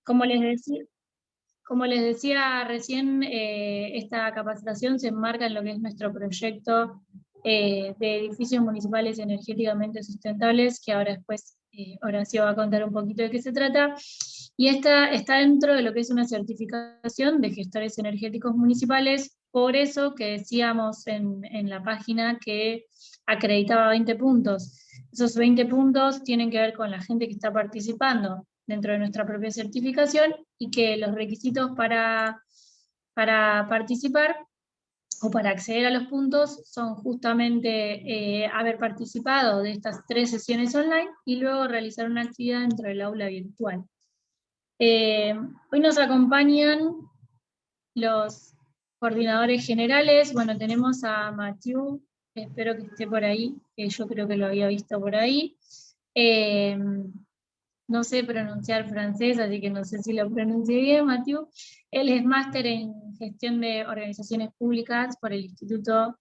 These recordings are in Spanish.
Como les decía, Como les decía recién, esta capacitación se enmarca en lo que es nuestro proyecto de edificios municipales energéticamente sustentables, que ahora después Horacio va a contar un poquito de qué se trata. Y esta está dentro de lo que es una certificación de gestores energéticos municipales, por eso que decíamos en la página que acreditaba 20 puntos. Esos 20 puntos tienen que ver con la gente que está participando dentro de nuestra propia certificación, y que los requisitos para participar o para acceder a los puntos son justamente haber participado de estas 3 sesiones online y luego realizar una actividad dentro del aula virtual. Hoy nos acompañan los coordinadores generales. Bueno, tenemos a Mathieu, espero que esté por ahí, que yo creo que lo había visto por ahí. No sé pronunciar francés, así que no sé si lo pronuncié bien, Mathieu. Él es máster en gestión de organizaciones públicas por el Instituto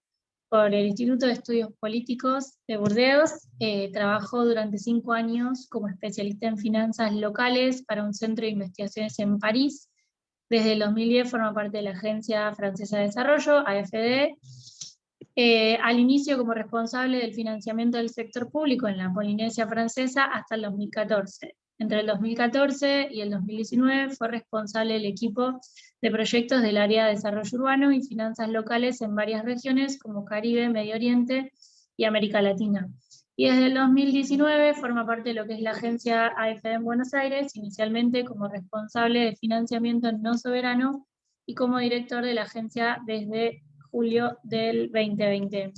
de Estudios Políticos de Burdeos. Trabajó durante 5 años como especialista en finanzas locales para un centro de investigaciones en París. Desde el 2010 forma parte de la Agencia Francesa de Desarrollo, AFD, al inicio como responsable del financiamiento del sector público en la Polinesia Francesa hasta el 2014. Entre el 2014 y el 2019 fue responsable del equipo de proyectos del área de desarrollo urbano y finanzas locales en varias regiones como Caribe, Medio Oriente y América Latina. Y desde el 2019 forma parte de lo que es la agencia AFD en Buenos Aires, inicialmente como responsable de financiamiento no soberano y como director de la agencia desde julio del 2020.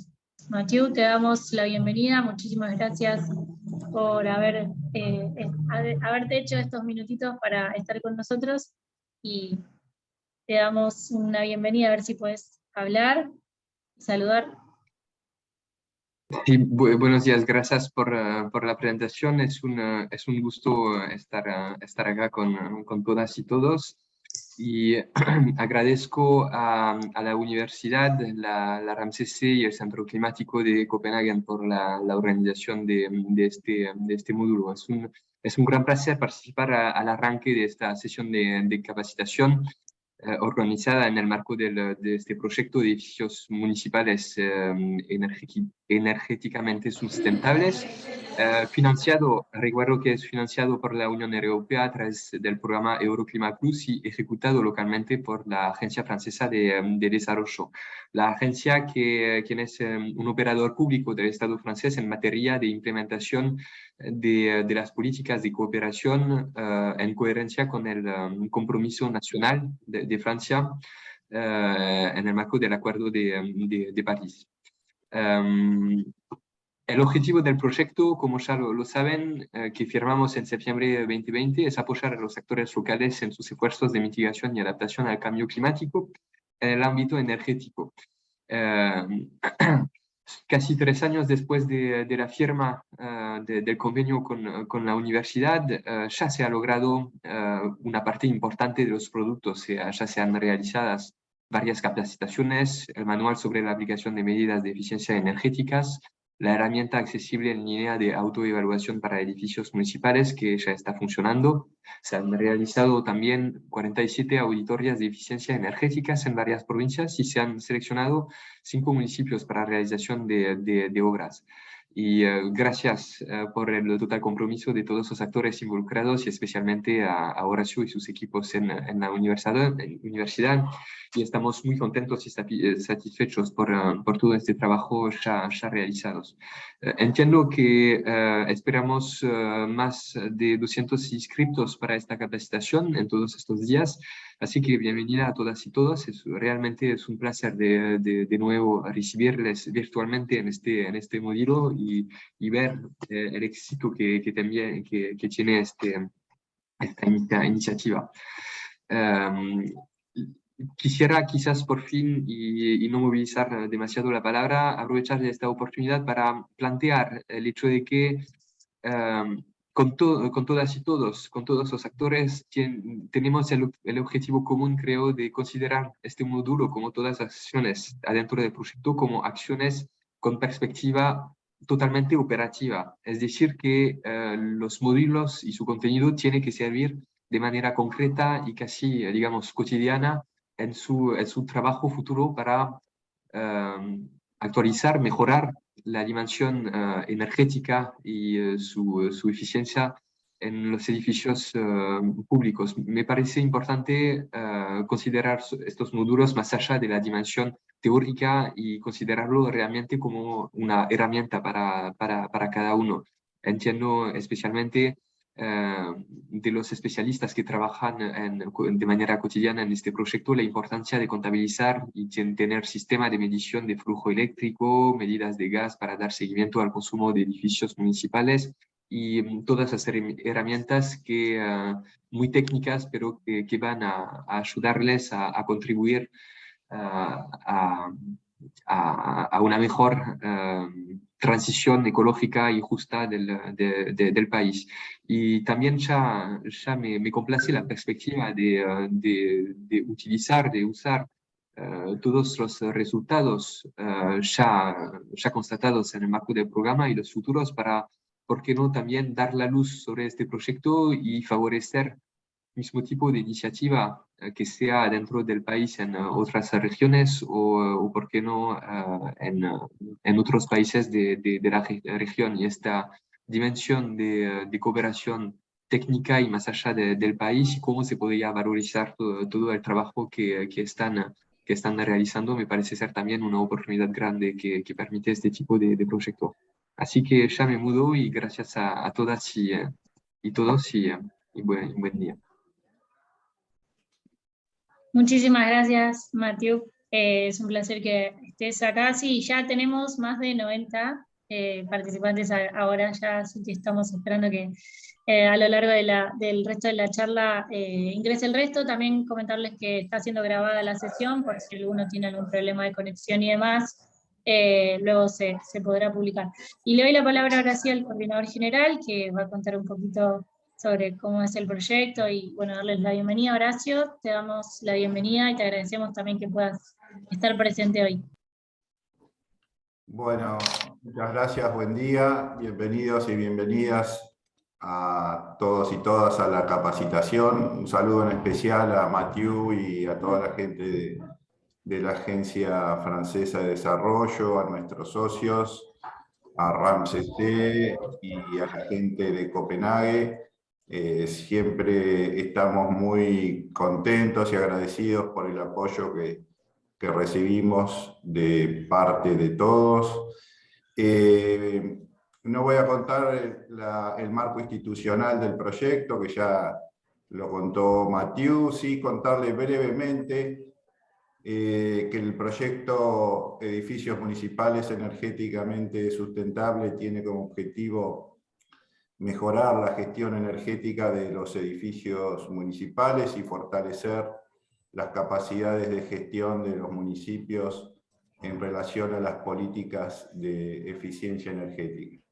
Mathieu, te damos la bienvenida, muchísimas gracias por haberte hecho estos minutitos para estar con nosotros, y te damos una bienvenida, a ver si puedes hablar y saludar. Sí, buenos días, gracias por la presentación. Es un gusto estar acá con todas y todos. Y agradezco a la universidad, la RAMCC y el Centro Climático de Copenhague por la organización de este módulo. Es un gran placer participar al arranque de esta sesión de capacitación organizada en el marco de este proyecto de edificios municipales energéticamente sustentables, recuerdo que es financiado por la Unión Europea a través del programa Euroclima Plus y ejecutado localmente por la Agencia Francesa de Desarrollo. La agencia quien es un operador público del Estado francés en materia de implementación de las políticas de cooperación en coherencia con el compromiso nacional de Francia en el marco del Acuerdo de París. El objetivo del proyecto, como ya lo saben, que firmamos en septiembre de 2020, es apoyar a los actores locales en sus esfuerzos de mitigación y adaptación al cambio climático en el ámbito energético. Casi 3 años después de la firma del convenio con la universidad, ya se ha logrado una parte importante de los productos, ya se han realizado varias capacitaciones, el manual sobre la aplicación de medidas de eficiencia energéticas, la herramienta accesible en línea de autoevaluación para edificios municipales que ya está funcionando. Se han realizado también 47 auditorías de eficiencia energéticas en varias provincias y se han seleccionado 5 municipios para realización de obras. Y gracias por el total compromiso de todos los actores involucrados y especialmente a Horacio y sus equipos en la universidad. Y estamos muy contentos y satisfechos por todo este trabajo ya realizados. Entiendo que esperamos más de 200 inscriptos para esta capacitación en todos estos días, así que bienvenida a todas y todos. Realmente es un placer de nuevo recibirles virtualmente en este módulo y ver el éxito que tiene esta iniciativa. Quisiera quizás por fin, y no movilizar demasiado la palabra, aprovechar esta oportunidad para plantear el hecho de que con todas y todos, con todos los actores, tenemos el objetivo común, creo, de considerar este módulo, como todas las acciones adentro del proyecto, como acciones con perspectiva totalmente operativa. Es decir, que los módulos y su contenido tienen que servir de manera concreta y casi, digamos, cotidiana en su trabajo futuro para actualizar, mejorar la dimensión energética y su eficiencia en los edificios públicos. Me parece importante considerar estos módulos más allá de la dimensión teórica y considerarlo realmente como una herramienta para cada uno. Entiendo especialmente de los especialistas que trabajan de manera cotidiana en este proyecto la importancia de contabilizar y tener sistema de medición de flujo eléctrico, medidas de gas para dar seguimiento al consumo de edificios municipales y todas esas herramientas muy técnicas, pero que van a ayudarles a contribuir a una mejor transición ecológica y justa del país. Y también ya me complace la perspectiva de utilizar, de usar todos los resultados ya constatados en el marco del programa y los futuros para, ¿por qué no?, también dar la luz sobre este proyecto y favorecer mismo tipo de iniciativa que sea dentro del país en otras regiones o por qué no, en otros países de la región. Y esta dimensión de cooperación técnica y más allá del país y cómo se podría valorizar todo el trabajo que están realizando, me parece ser también una oportunidad grande que permite este tipo de proyecto. Así que ya me mudo y gracias a todas y todos y buen día. Muchísimas gracias, Mathieu. Es un placer que estés acá. Sí, ya tenemos más de 90 participantes ahora, ya, así que estamos esperando que a lo largo del resto de la charla ingrese el resto. También comentarles que está siendo grabada la sesión, por si alguno tiene algún problema de conexión y demás, luego se podrá publicar. Y le doy la palabra ahora sí al coordinador general, que va a contar un poquito sobre cómo es el proyecto y bueno, darles la bienvenida. Horacio, te damos la bienvenida y te agradecemos también que puedas estar presente hoy. Bueno, muchas gracias, buen día, bienvenidos y bienvenidas a todos y todas a la capacitación. Un saludo en especial a Mathieu y a toda la gente de la Agencia Francesa de Desarrollo, a nuestros socios, a RAMCC y a la gente de Copenhague. Siempre estamos muy contentos y agradecidos por el apoyo que recibimos de parte de todos. No voy a contar el marco institucional del proyecto, que ya lo contó Mathieu, sí contarle brevemente que el proyecto Edificios Municipales Energéticamente Sustentable tiene como objetivo mejorar la gestión energética de los edificios municipales y fortalecer las capacidades de gestión de los municipios en relación a las políticas de eficiencia energética.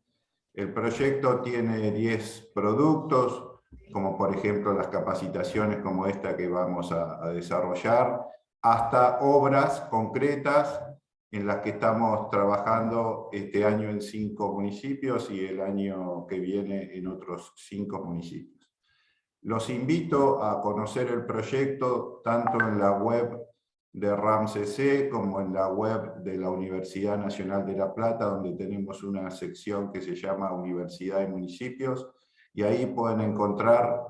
El proyecto tiene 10 productos, como por ejemplo las capacitaciones como esta que vamos a desarrollar, hasta obras concretas en las que estamos trabajando este año en 5 municipios y el año que viene en otros 5 municipios. Los invito a conocer el proyecto tanto en la web de RAMCC como en la web de la Universidad Nacional de La Plata, donde tenemos una sección que se llama Universidad y Municipios, y ahí pueden encontrar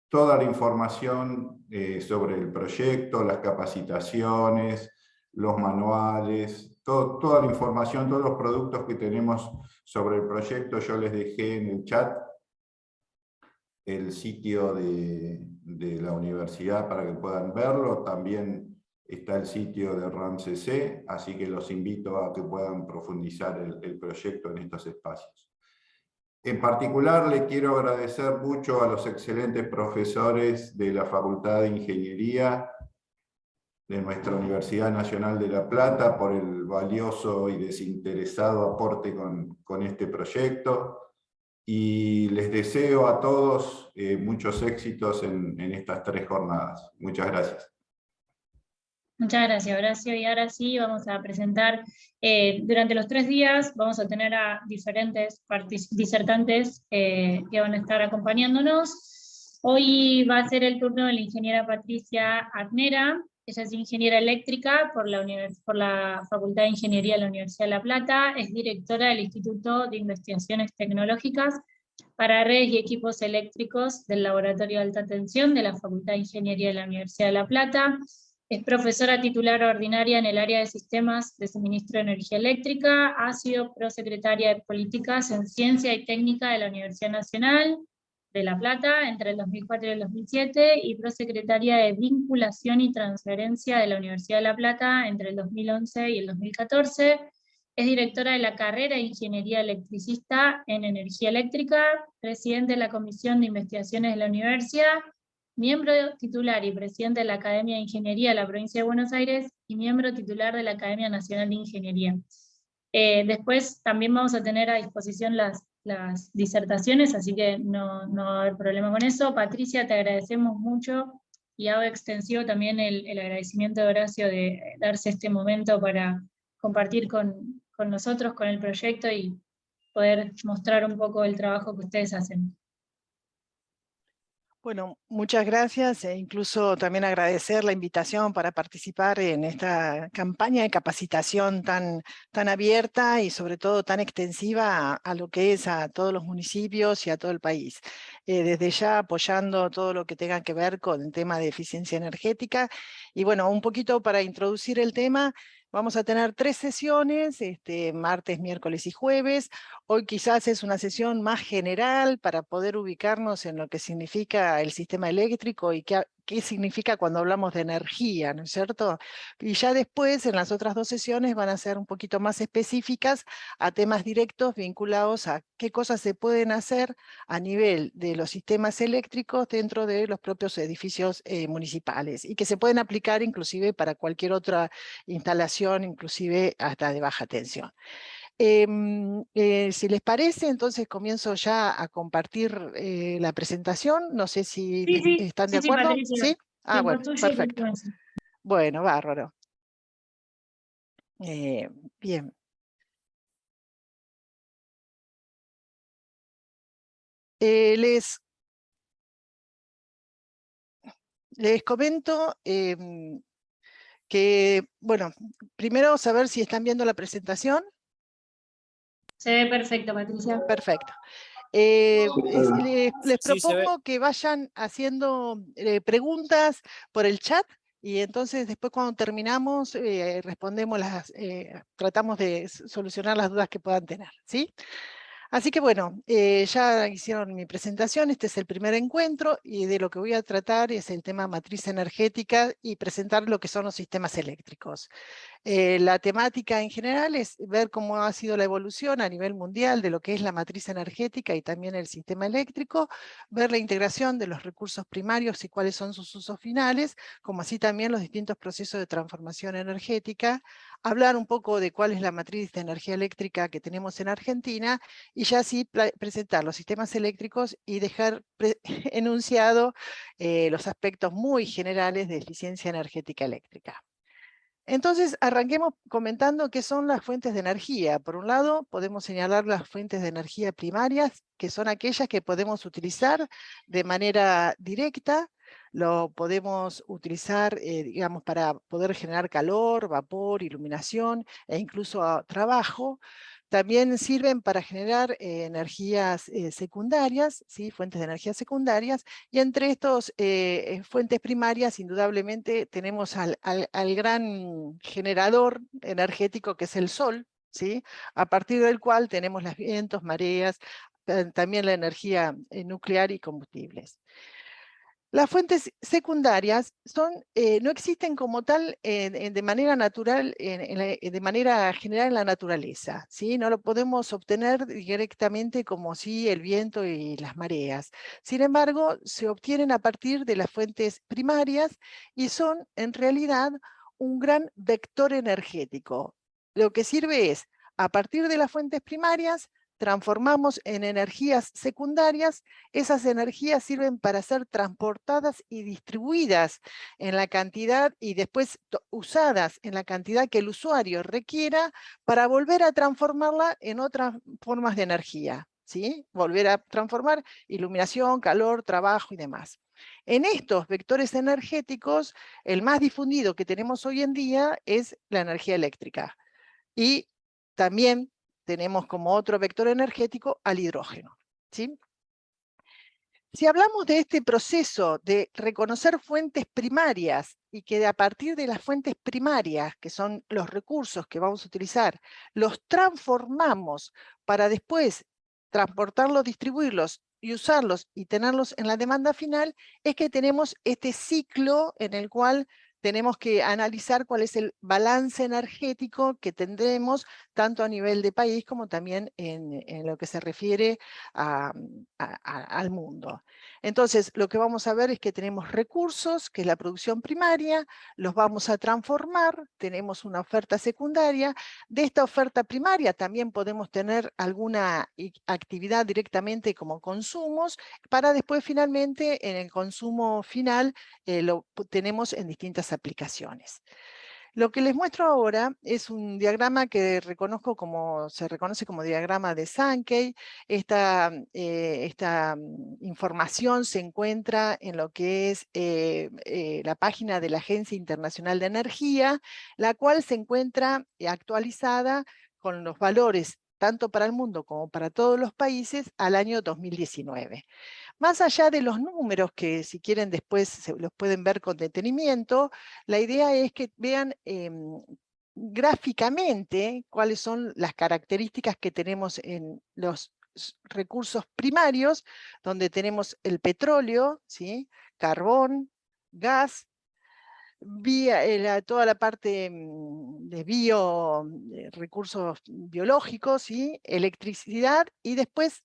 toda la información sobre el proyecto, las capacitaciones, los manuales, toda la información, todos los productos que tenemos sobre el proyecto. Yo les dejé en el chat el sitio de la universidad para que puedan verlo. También está el sitio de RAMCC, así que los invito a que puedan profundizar el proyecto en estos espacios. En particular, le quiero agradecer mucho a los excelentes profesores de la Facultad de Ingeniería de nuestra Universidad Nacional de La Plata por el valioso y desinteresado aporte con este proyecto. Y les deseo a todos muchos éxitos en estas 3 jornadas. Muchas gracias. Muchas gracias, Horacio. Y ahora sí vamos a presentar, durante los 3 días vamos a tener a diferentes disertantes que van a estar acompañándonos. Hoy va a ser el turno de la ingeniera Patricia Arnera. Ella es ingeniera eléctrica por la Facultad de Ingeniería de la Universidad de La Plata, es directora del Instituto de Investigaciones Tecnológicas para Redes y Equipos Eléctricos del Laboratorio de Alta Tensión de la Facultad de Ingeniería de la Universidad de La Plata, es profesora titular ordinaria en el área de Sistemas de Suministro de Energía Eléctrica, ha sido prosecretaria de Políticas en Ciencia y Técnica de la Universidad Nacional de La Plata entre el 2004 y el 2007, y prosecretaria de Vinculación y Transferencia de la Universidad de La Plata entre el 2011 y el 2014, es directora de la carrera de Ingeniería Electricista en Energía Eléctrica, presidente de la Comisión de Investigaciones de la Universidad, miembro titular y presidente de la Academia de Ingeniería de la Provincia de Buenos Aires, y miembro titular de la Academia Nacional de Ingeniería. Después también vamos a tener a disposición las disertaciones, así que no va a haber problema con eso. Patricia, te agradecemos mucho, y hago extensivo también el agradecimiento de Horacio de darse este momento para compartir con nosotros, con el proyecto, y poder mostrar un poco el trabajo que ustedes hacen. Bueno, muchas gracias, e incluso también agradecer la invitación para participar en esta campaña de capacitación tan abierta y sobre todo tan extensiva a lo que es a todos los municipios y a todo el país. Desde ya apoyando todo lo que tenga que ver con el tema de eficiencia energética. Y bueno, un poquito para introducir el tema, vamos a tener 3 sesiones, martes, miércoles y jueves. Hoy quizás es una sesión más general para poder ubicarnos en lo que significa el sistema eléctrico y qué significa cuando hablamos de energía, ¿no es cierto? Y ya después, en las otras 2 sesiones, van a ser un poquito más específicas a temas directos vinculados a qué cosas se pueden hacer a nivel de los sistemas eléctricos dentro de los propios edificios municipales, y que se pueden aplicar inclusive para cualquier otra instalación, inclusive hasta de baja tensión. Si les parece, entonces comienzo ya a compartir la presentación. No sé si están de acuerdo. Patricia. ¿Sí? Ah, bueno, perfecto. Bueno, bárbaro. Bien. Les comento que, bueno, primero saber si están viendo la presentación. Se ve perfecto, Patricia. Perfecto. Les propongo que vayan haciendo preguntas por el chat, y entonces después cuando terminamos respondemos tratamos de solucionar las dudas que puedan tener, ¿sí? Así que bueno, ya hicieron mi presentación, este es el primer encuentro, y de lo que voy a tratar es el tema matriz energética y presentar lo que son los sistemas eléctricos. La temática en general es ver cómo ha sido la evolución a nivel mundial de lo que es la matriz energética y también el sistema eléctrico, ver la integración de los recursos primarios y cuáles son sus usos finales, como así también los distintos procesos de transformación energética, hablar un poco de cuál es la matriz de energía eléctrica que tenemos en Argentina, y ya así presentar los sistemas eléctricos y dejar enunciado los aspectos muy generales de eficiencia energética eléctrica. Entonces, arranquemos comentando qué son las fuentes de energía. Por un lado, podemos señalar las fuentes de energía primarias, que son aquellas que podemos utilizar de manera directa. Lo podemos utilizar, digamos, para poder generar calor, vapor, iluminación e incluso trabajo. También sirven para generar energías secundarias, ¿sí? Fuentes de energía secundarias, y entre estas fuentes primarias, indudablemente, tenemos al gran generador energético que es el sol, ¿sí? A partir del cual tenemos los vientos, mareas, también la energía nuclear y combustibles. Las fuentes secundarias no existen como tal de manera natural, de manera general en la naturaleza, ¿sí? No lo podemos obtener directamente como si el viento y las mareas. Sin embargo, se obtienen a partir de las fuentes primarias y son en realidad un gran vector energético. Lo que sirve es, a partir de las fuentes primarias, transformamos en energías secundarias. Esas energías sirven para ser transportadas y distribuidas en la cantidad y después usadas en la cantidad que el usuario requiera para volver a transformarla en otras formas de energía. ¿sí? Volver a transformar iluminación, calor, trabajo y demás. En estos vectores energéticos, el más difundido que tenemos hoy en día es la energía eléctrica. Y también tenemos como otro vector energético al hidrógeno, ¿sí? Si hablamos de este proceso de reconocer fuentes primarias y que a partir de las fuentes primarias, que son los recursos que vamos a utilizar, los transformamos para después transportarlos, distribuirlos y usarlos y tenerlos en la demanda final, es que tenemos este ciclo en el cual tenemos que analizar cuál es el balance energético que tendremos tanto a nivel de país como también en lo que se refiere al mundo. Entonces, lo que vamos a ver es que tenemos recursos, que es la producción primaria, los vamos a transformar, tenemos una oferta secundaria. De esta oferta primaria también podemos tener alguna actividad directamente como consumos, para después finalmente en el consumo final lo tenemos en distintas aplicaciones. Lo que les muestro ahora es un diagrama que se reconoce como diagrama de Sankey. Esta información se encuentra en lo que es la página de la Agencia Internacional de Energía, la cual se encuentra actualizada con los valores tanto para el mundo como para todos los países al año 2019. Más allá de los números, que si quieren después los pueden ver con detenimiento, la idea es que vean gráficamente cuáles son las características que tenemos en los recursos primarios, donde tenemos el petróleo, ¿sí? Carbón, gas, toda la parte de recursos biológicos, ¿sí? Electricidad, y después,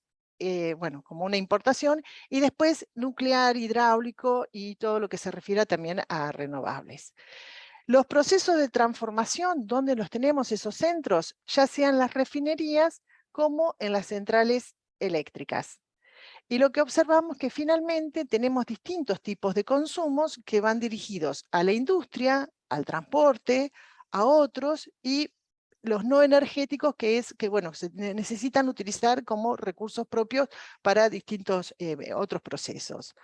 bueno, como una importación, y después nuclear, hidráulico y todo lo que se refiere también a renovables. Los procesos de transformación, ¿dónde los tenemos esos centros? Ya sean las refinerías como en las centrales eléctricas. Y lo que observamos es que finalmente tenemos distintos tipos de consumos que van dirigidos a la industria, al transporte, a otros, y los no energéticos que bueno, se necesitan utilizar como recursos propios para distintos otros procesos.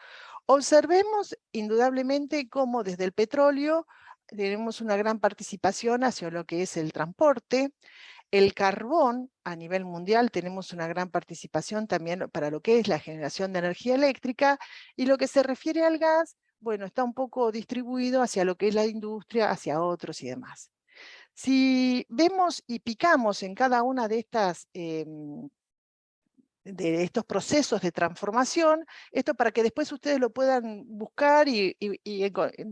Observemos indudablemente cómo desde el petróleo tenemos una gran participación hacia lo que es el transporte. El carbón, a nivel mundial, tenemos una gran participación también para lo que es la generación de energía eléctrica, y lo que se refiere al gas, bueno, está un poco distribuido hacia lo que es la industria, hacia otros y demás. Si vemos y picamos en cada una de estos procesos de transformación, esto para que después ustedes lo puedan buscar y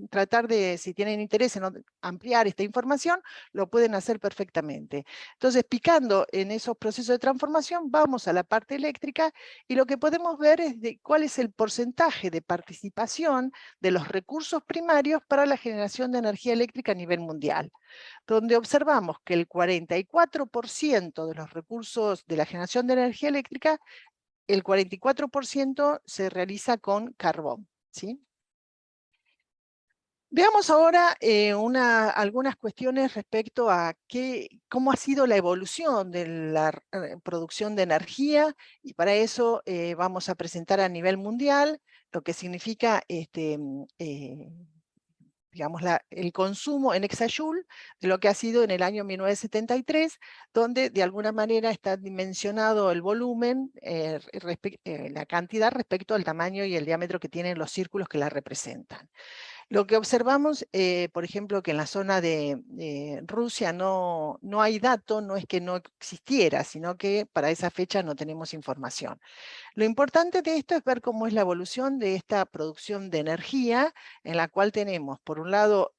tratar de, si tienen interés en ampliar esta información, lo pueden hacer perfectamente. Entonces, picando en esos procesos de transformación, vamos a la parte eléctrica, y lo que podemos ver es cuál es el porcentaje de participación de los recursos primarios para la generación de energía eléctrica a nivel mundial, donde observamos que el 44% de los recursos de la generación de energía eléctrica, el 44% se realiza con carbón, ¿sí? Veamos ahora algunas cuestiones respecto a cómo ha sido la evolución de la producción de energía, y para eso vamos a presentar a nivel mundial lo que significa digamos, el consumo en exajoule de lo que ha sido en el año 1973, donde de alguna manera está dimensionado el volumen, la cantidad respecto al tamaño y el diámetro que tienen los círculos que la representan. Lo que observamos, por ejemplo, que en la zona de Rusia no hay dato, no es que no existiera, sino que para esa fecha no tenemos información. Lo importante de esto es ver cómo es la evolución de esta producción de energía, en la cual tenemos, por un lado,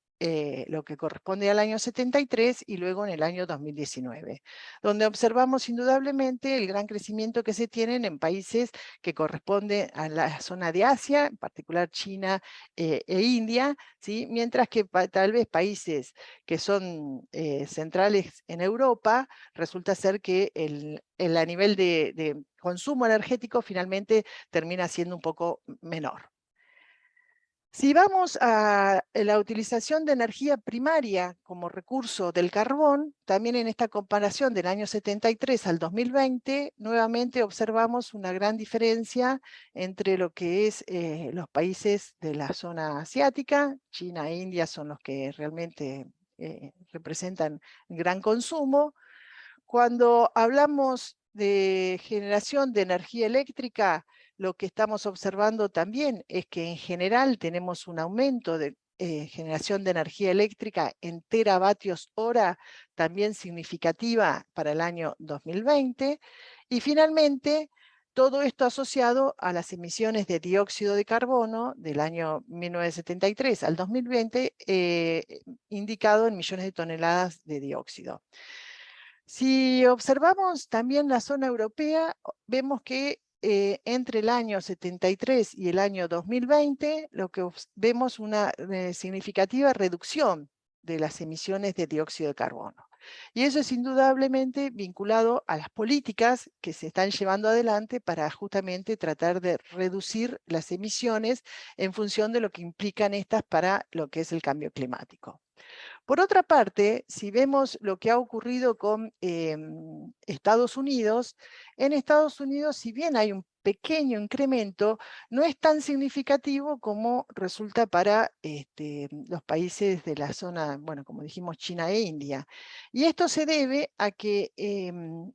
lo que corresponde al año 73 y luego en el año 2019, donde observamos indudablemente el gran crecimiento que se tienen en países que corresponden a la zona de Asia, en particular China e India, ¿sí? Mientras que tal vez países que son centrales en Europa, resulta ser que a nivel de consumo energético finalmente termina siendo un poco menor. Si vamos a la utilización de energía primaria como recurso del carbón, también en esta comparación del año 73 al 2020, nuevamente observamos una gran diferencia entre lo que es los países de la zona asiática. China e India son los que realmente representan gran consumo. Cuando hablamos de generación de energía eléctrica, lo que estamos observando también es que en general tenemos un aumento de generación de energía eléctrica en teravatios hora, también significativa para el año 2020. Y finalmente, todo esto asociado a las emisiones de dióxido de carbono del año 1973 al 2020, indicado en millones de toneladas de dióxido. Si observamos también la zona europea, vemos que entre el año 73 y el año 2020, lo que vemos una significativa reducción de las emisiones de dióxido de carbono. Y eso es indudablemente vinculado a las políticas que se están llevando adelante para justamente tratar de reducir las emisiones en función de lo que implican estas para lo que es el cambio climático. Por otra parte, si vemos lo que ha ocurrido con Estados Unidos, en Estados Unidos, si bien hay un pequeño incremento, no es tan significativo como resulta para los países de la zona, bueno, como dijimos, China e India. Y esto se debe a que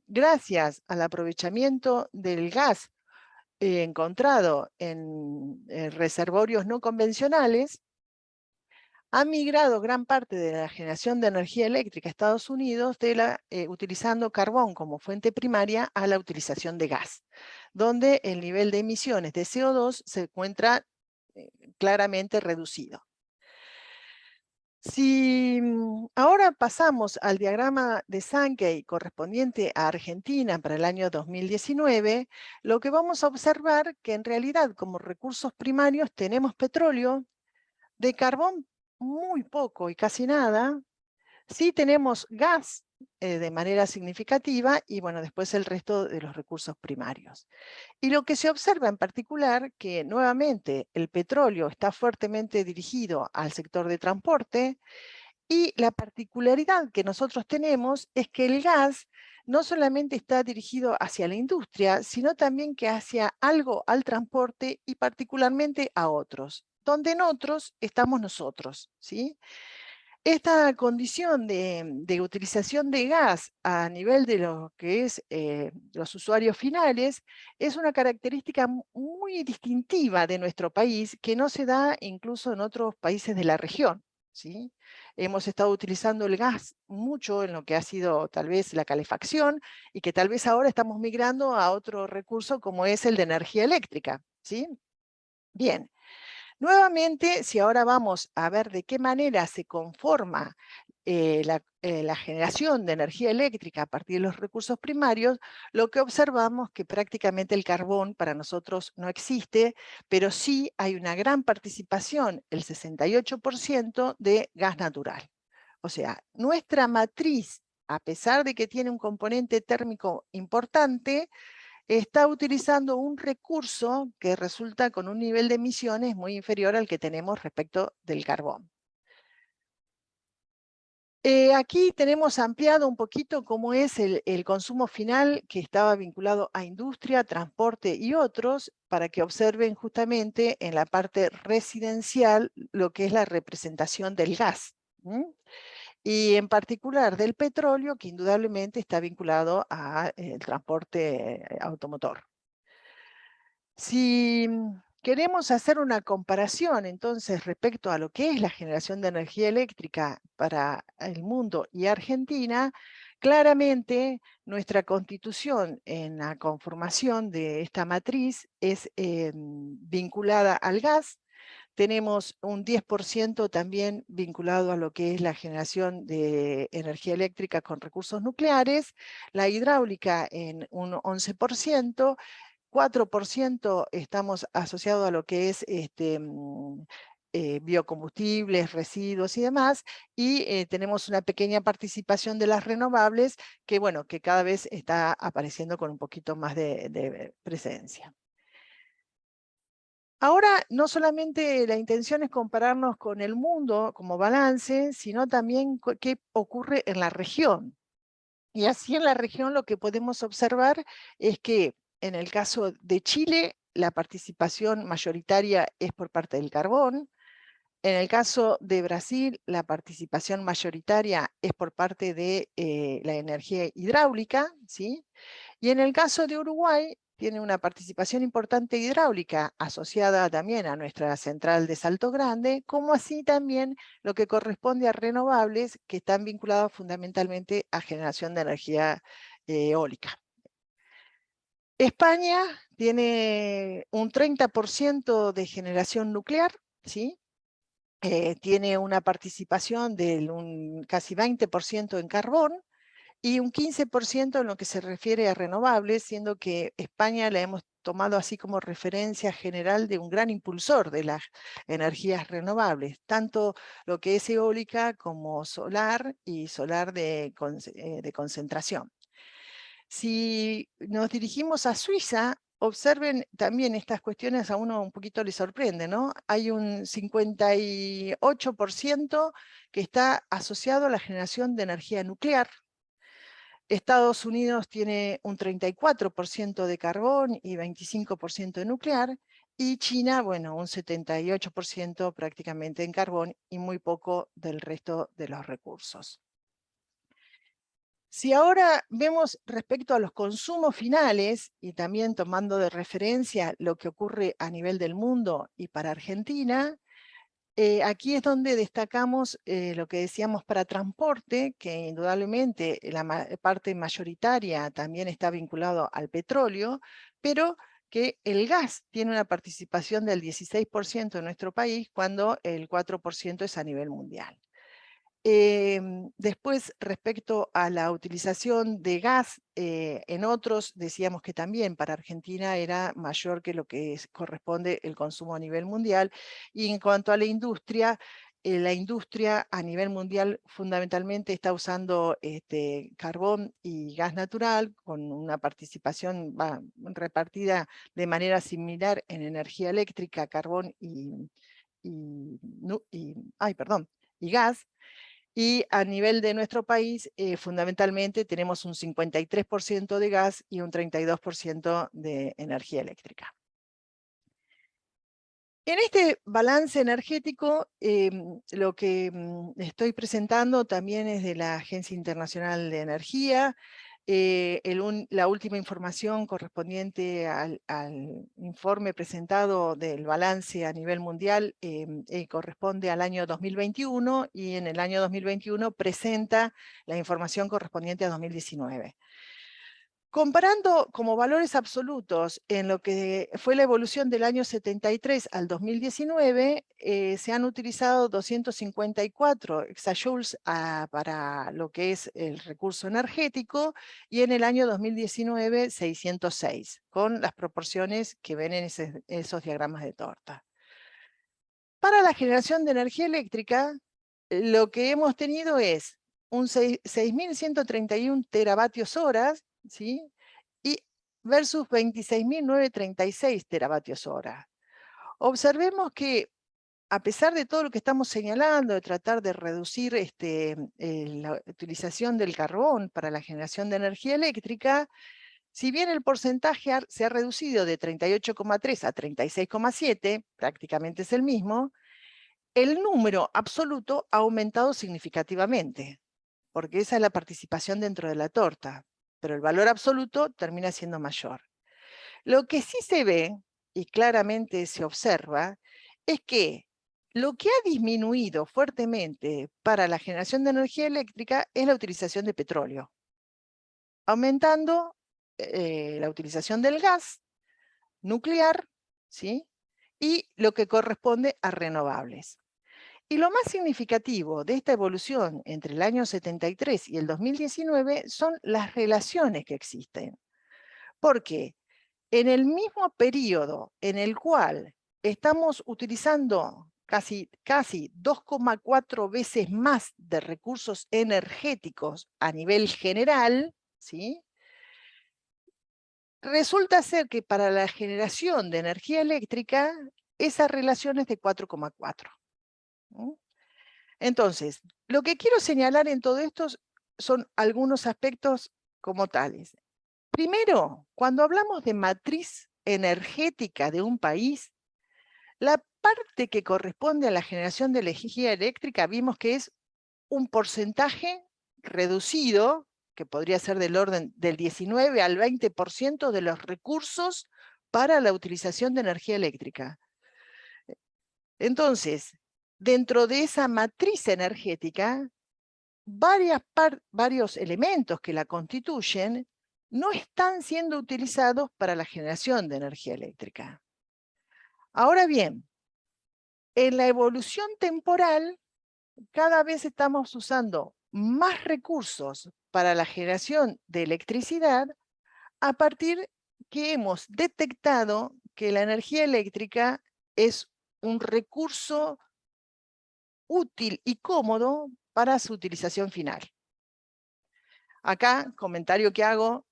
gracias al aprovechamiento del gas encontrado en reservorios no convencionales, ha migrado gran parte de la generación de energía eléctrica a Estados Unidos utilizando carbón como fuente primaria a la utilización de gas, donde el nivel de emisiones de CO2 se encuentra claramente reducido. Si ahora pasamos al diagrama de Sankey correspondiente a Argentina para el año 2019, lo que vamos a observar que en realidad como recursos primarios tenemos petróleo, de carbón muy poco y casi nada. Sí tenemos gas de manera significativa y bueno, después el resto de los recursos primarios. Y lo que se observa en particular, que nuevamente el petróleo está fuertemente dirigido al sector de transporte y la particularidad que nosotros tenemos es que el gas no solamente está dirigido hacia la industria, sino también que hacia algo al transporte y particularmente a otros, donde en otros estamos nosotros, ¿sí? Esta condición de utilización de gas a nivel de lo que es los usuarios finales es una característica muy distintiva de nuestro país que no se da incluso en otros países de la región, ¿sí? Hemos estado utilizando el gas mucho en lo que ha sido tal vez la calefacción y que tal vez ahora estamos migrando a otro recurso como es el de energía eléctrica, ¿sí? Bien. Nuevamente, si ahora vamos a ver de qué manera se conforma la generación de energía eléctrica a partir de los recursos primarios, lo que observamos que prácticamente el carbón para nosotros no existe, pero sí hay una gran participación, el 68% de gas natural. O sea, nuestra matriz, a pesar de que tiene un componente térmico importante, está utilizando un recurso que resulta con un nivel de emisiones muy inferior al que tenemos respecto del carbón. Aquí tenemos ampliado un poquito cómo es el consumo final que estaba vinculado a industria, transporte y otros, para que observen justamente en la parte residencial lo que es la representación del gas. Y en particular del petróleo, que indudablemente está vinculado al transporte automotor. Si queremos hacer una comparación entonces respecto a lo que es la generación de energía eléctrica para el mundo y Argentina, claramente nuestra constitución en la conformación de esta matriz es vinculada al gas. Tenemos un 10% también vinculado a lo que es la generación de energía eléctrica con recursos nucleares, la hidráulica en un 11%, 4% estamos asociados a lo que es biocombustibles, residuos y demás, y tenemos una pequeña participación de las renovables que, bueno, que cada vez está apareciendo con un poquito más de presencia. Ahora, no solamente la intención es compararnos con el mundo como balance, sino también qué ocurre en la región. Y así en la región lo que podemos observar es que en el caso de Chile, la participación mayoritaria es por parte del carbón. En el caso de Brasil, la participación mayoritaria es por parte de la energía hidráulica, ¿sí? Y en el caso de Uruguay, tiene una participación importante hidráulica asociada también a nuestra central de Salto Grande, como así también lo que corresponde a renovables que están vinculados fundamentalmente a generación de energía eólica. España tiene un 30% de generación nuclear, ¿sí? Tiene una participación del casi 20% en carbón, y un 15% en lo que se refiere a renovables, siendo que España la hemos tomado así como referencia general de un gran impulsor de las energías renovables, tanto lo que es eólica como solar y solar de concentración. Si nos dirigimos a Suiza, observen también estas cuestiones, a uno un poquito le sorprende, ¿no? Hay un 58% que está asociado a la generación de energía nuclear. Estados Unidos tiene un 34% de carbón y 25% de nuclear, y China, bueno, un 78% prácticamente en carbón y muy poco del resto de los recursos. Si ahora vemos respecto a los consumos finales, y también tomando de referencia lo que ocurre a nivel del mundo y para Argentina, aquí es donde destacamos lo que decíamos para transporte, que indudablemente la parte mayoritaria también está vinculado al petróleo, pero que el gas tiene una participación del 16% en nuestro país, cuando el 4% es a nivel mundial. Después, respecto a la utilización de gas en otros, decíamos que también para Argentina era mayor que lo que corresponde el consumo a nivel mundial. Y en cuanto a la industria a nivel mundial fundamentalmente está usando carbón y gas natural, con una participación repartida de manera similar en energía eléctrica, carbón y gas. Y a nivel de nuestro país, fundamentalmente tenemos un 53% de gas y un 32% de energía eléctrica. En este balance energético, lo que estoy presentando también es de la Agencia Internacional de Energía. La última información correspondiente al informe presentado del balance a nivel mundial corresponde al año 2021, y en el año 2021 presenta la información correspondiente a 2019. Comparando como valores absolutos en lo que fue la evolución del año 73 al 2019, se han utilizado 254 exajoules para lo que es el recurso energético, y en el año 2019 606, con las proporciones que ven en esos diagramas de torta. Para la generación de energía eléctrica, lo que hemos tenido es un 6.131 teravatios horas, ¿sí? Y versus 26.936 teravatios hora. Observemos que, a pesar de todo lo que estamos señalando, de tratar de reducir la utilización del carbón para la generación de energía eléctrica, si bien el porcentaje se ha reducido de 38,3 a 36,7, prácticamente es el mismo, el número absoluto ha aumentado significativamente, porque esa es la participación dentro de la torta, pero el valor absoluto termina siendo mayor. Lo que sí se ve, y claramente se observa, es que lo que ha disminuido fuertemente para la generación de energía eléctrica es la utilización de petróleo, aumentando la utilización del gas nuclear, ¿sí? Y lo que corresponde a renovables. Y lo más significativo de esta evolución entre el año 73 y el 2019 son las relaciones que existen. Porque en el mismo periodo en el cual estamos utilizando casi 2,4 veces más de recursos energéticos a nivel general, ¿sí? Resulta ser que para la generación de energía eléctrica esa relación es de 4,4. Entonces, lo que quiero señalar en todo esto son algunos aspectos como tales. Primero, cuando hablamos de matriz energética de un país, la parte que corresponde a la generación de energía eléctrica vimos que es un porcentaje reducido, que podría ser del orden del 19 al 20% de los recursos para la utilización de energía eléctrica. Entonces, dentro de esa matriz energética, varios elementos que la constituyen no están siendo utilizados para la generación de energía eléctrica. Ahora bien, en la evolución temporal, cada vez estamos usando más recursos para la generación de electricidad a partir que hemos detectado que la energía eléctrica es un recurso útil y cómodo para su utilización final. Acá, comentario que hago,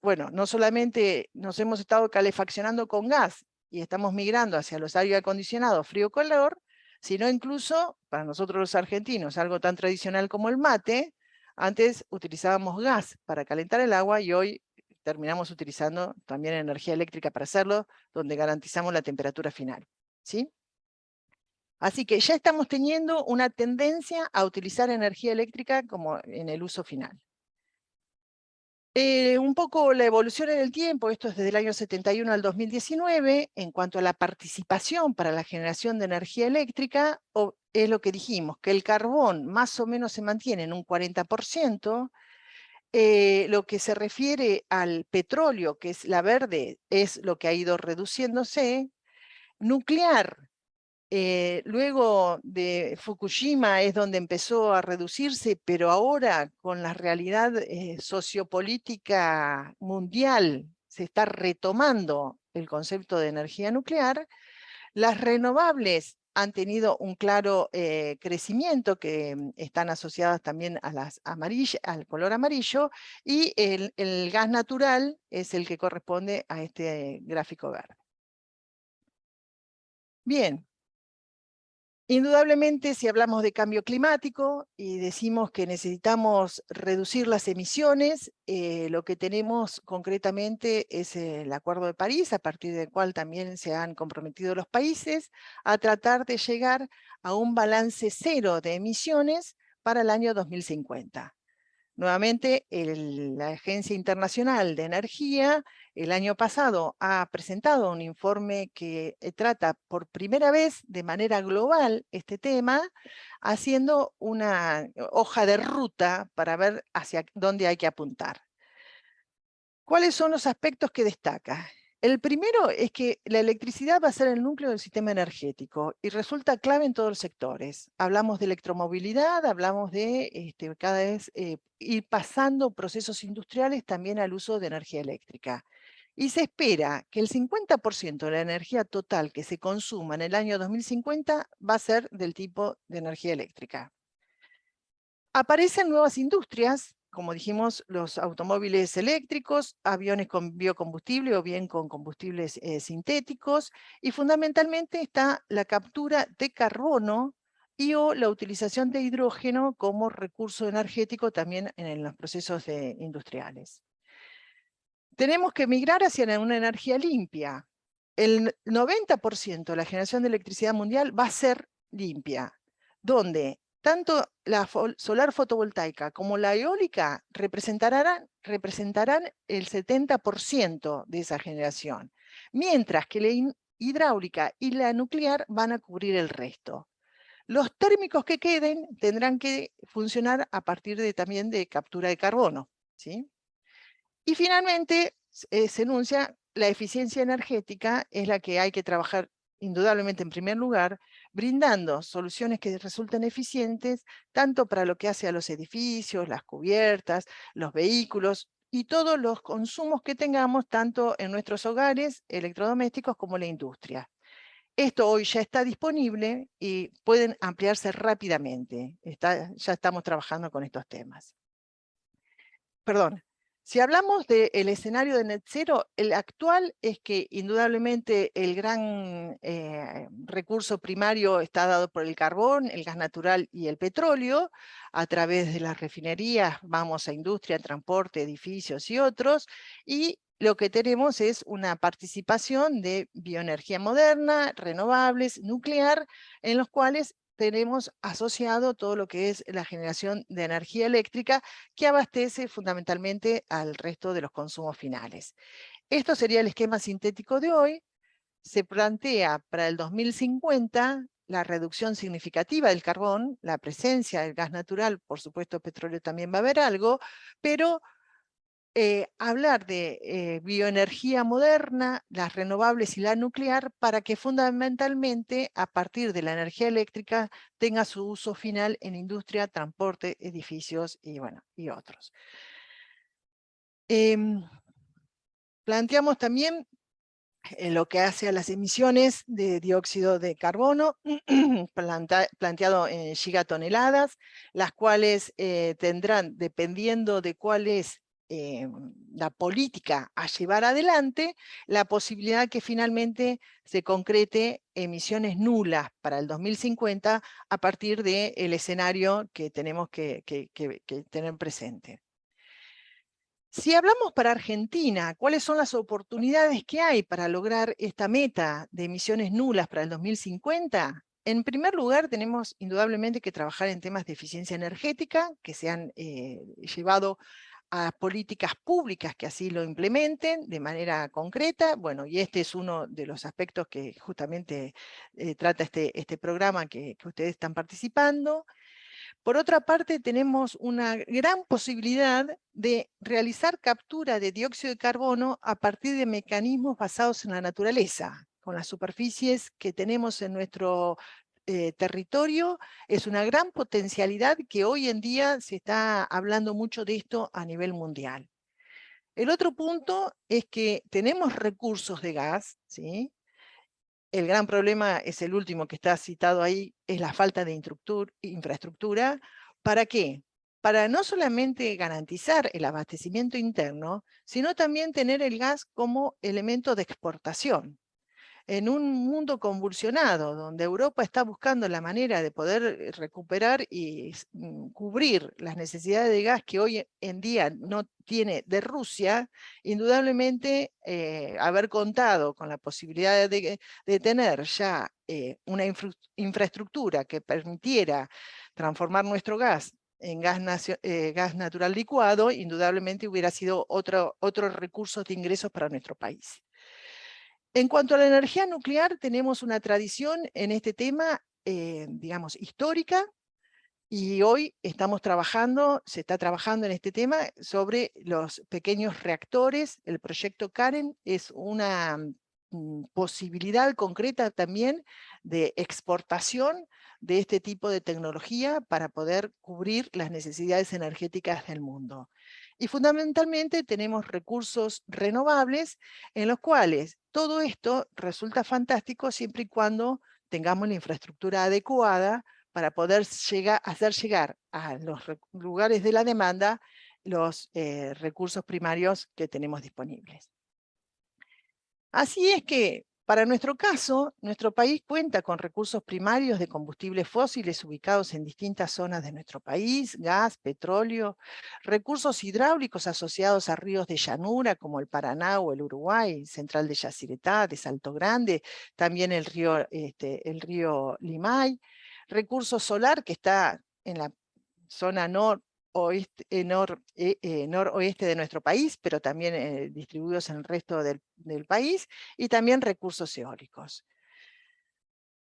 bueno, no solamente nos hemos estado calefaccionando con gas y estamos migrando hacia los aire acondicionados frío-calor, sino incluso, para nosotros los argentinos, algo tan tradicional como el mate, antes utilizábamos gas para calentar el agua y hoy terminamos utilizando también energía eléctrica para hacerlo, donde garantizamos la temperatura final, ¿sí? Así que ya estamos teniendo una tendencia a utilizar energía eléctrica como en el uso final. Un poco la evolución en el tiempo, esto es desde el año 71 al 2019, en cuanto a la participación para la generación de energía eléctrica, es lo que dijimos, que el carbón más o menos se mantiene en un 40%, lo que se refiere al petróleo, que es la verde, es lo que ha ido reduciéndose, nuclear, luego de Fukushima es donde empezó a reducirse, pero ahora con la realidad sociopolítica mundial se está retomando el concepto de energía nuclear. Las renovables han tenido un claro crecimiento, que están asociadas también a al color amarillo, y el gas natural es el que corresponde a este gráfico verde. Bien. Indudablemente, si hablamos de cambio climático y decimos que necesitamos reducir las emisiones, lo que tenemos concretamente es el Acuerdo de París, a partir del cual también se han comprometido los países a tratar de llegar a un balance cero de emisiones para el año 2050. Nuevamente, la Agencia Internacional de Energía el año pasado ha presentado un informe que trata por primera vez de manera global este tema, haciendo una hoja de ruta para ver hacia dónde hay que apuntar. ¿Cuáles son los aspectos que destaca? El primero es que la electricidad va a ser el núcleo del sistema energético y resulta clave en todos los sectores. Hablamos de electromovilidad, hablamos de cada vez ir pasando procesos industriales también al uso de energía eléctrica. Y se espera que el 50% de la energía total que se consuma en el año 2050 va a ser del tipo de energía eléctrica. Aparecen nuevas industrias, como dijimos, los automóviles eléctricos, aviones con biocombustible o bien con combustibles sintéticos, y fundamentalmente está la captura de carbono o la utilización de hidrógeno como recurso energético también en los procesos industriales. Tenemos que migrar hacia una energía limpia. El 90% de la generación de electricidad mundial va a ser limpia, donde tanto la solar fotovoltaica como la eólica representarán el 70% de esa generación, mientras que la hidráulica y la nuclear van a cubrir el resto. Los térmicos que queden tendrán que funcionar a partir también de captura de carbono, ¿sí? Y finalmente se enuncia la eficiencia energética, es la que hay que trabajar indudablemente en primer lugar, brindando soluciones que resulten eficientes, tanto para lo que hace a los edificios, las cubiertas, los vehículos y todos los consumos que tengamos, tanto en nuestros hogares, electrodomésticos, como la industria. Esto hoy ya está disponible y pueden ampliarse rápidamente. Ya estamos trabajando con estos temas. Perdón. Si hablamos del escenario de net zero, el actual es que indudablemente el gran recurso primario está dado por el carbón, el gas natural y el petróleo. A través de las refinerías vamos a industria, transporte, edificios y otros, y lo que tenemos es una participación de bioenergía moderna, renovables, nuclear, en los cuales tenemos asociado todo lo que es la generación de energía eléctrica que abastece fundamentalmente al resto de los consumos finales. Esto sería el esquema sintético de hoy. Se plantea para el 2050 la reducción significativa del carbón, la presencia del gas natural, por supuesto petróleo también va a haber algo, pero hablar de bioenergía moderna, las renovables y la nuclear, para que fundamentalmente a partir de la energía eléctrica tenga su uso final en industria, transporte, edificios y, bueno, y otros. Planteamos también lo que hace a las emisiones de dióxido de carbono, planteado en gigatoneladas, las cuales tendrán, dependiendo de cuál es la política a llevar adelante, la posibilidad que finalmente se concrete emisiones nulas para el 2050 a partir del escenario que tenemos que tener presente. Si hablamos para Argentina, ¿cuáles son las oportunidades que hay para lograr esta meta de emisiones nulas para el 2050? En primer lugar, tenemos indudablemente que trabajar en temas de eficiencia energética, que se han llevado a políticas públicas que así lo implementen de manera concreta. Bueno, y este es uno de los aspectos que justamente trata este programa que ustedes están participando. Por otra parte, tenemos una gran posibilidad de realizar captura de dióxido de carbono a partir de mecanismos basados en la naturaleza, con las superficies que tenemos en nuestro territorio. Es una gran potencialidad que hoy en día se está hablando mucho de esto a nivel mundial. El otro punto es que tenemos recursos de gas, ¿sí? El gran problema es el último que está citado ahí, es la falta de infraestructura. ¿Para qué? Para no solamente garantizar el abastecimiento interno, sino también tener el gas como elemento de exportación. En un mundo convulsionado, donde Europa está buscando la manera de poder recuperar y cubrir las necesidades de gas que hoy en día no tiene de Rusia, indudablemente haber contado con la posibilidad de tener ya una infraestructura que permitiera transformar nuestro gas en gas natural licuado, indudablemente hubiera sido otro recurso de ingresos para nuestro país. En cuanto a la energía nuclear, tenemos una tradición en este tema, digamos, histórica, y hoy se está trabajando en este tema sobre los pequeños reactores. El proyecto Karen es una posibilidad concreta también de exportación de este tipo de tecnología para poder cubrir las necesidades energéticas del mundo. Y fundamentalmente tenemos recursos renovables en los cuales todo esto resulta fantástico siempre y cuando tengamos la infraestructura adecuada para poder hacer llegar a los lugares de la demanda los recursos primarios que tenemos disponibles. Así es que, para nuestro caso, nuestro país cuenta con recursos primarios de combustibles fósiles ubicados en distintas zonas de nuestro país: gas, petróleo, recursos hidráulicos asociados a ríos de llanura como el Paraná o el Uruguay, Central de Yacyretá, de Salto Grande, también el río Limay, recurso solar que está en la zona noroeste de nuestro país, pero también distribuidos en el resto del país, y también recursos eólicos.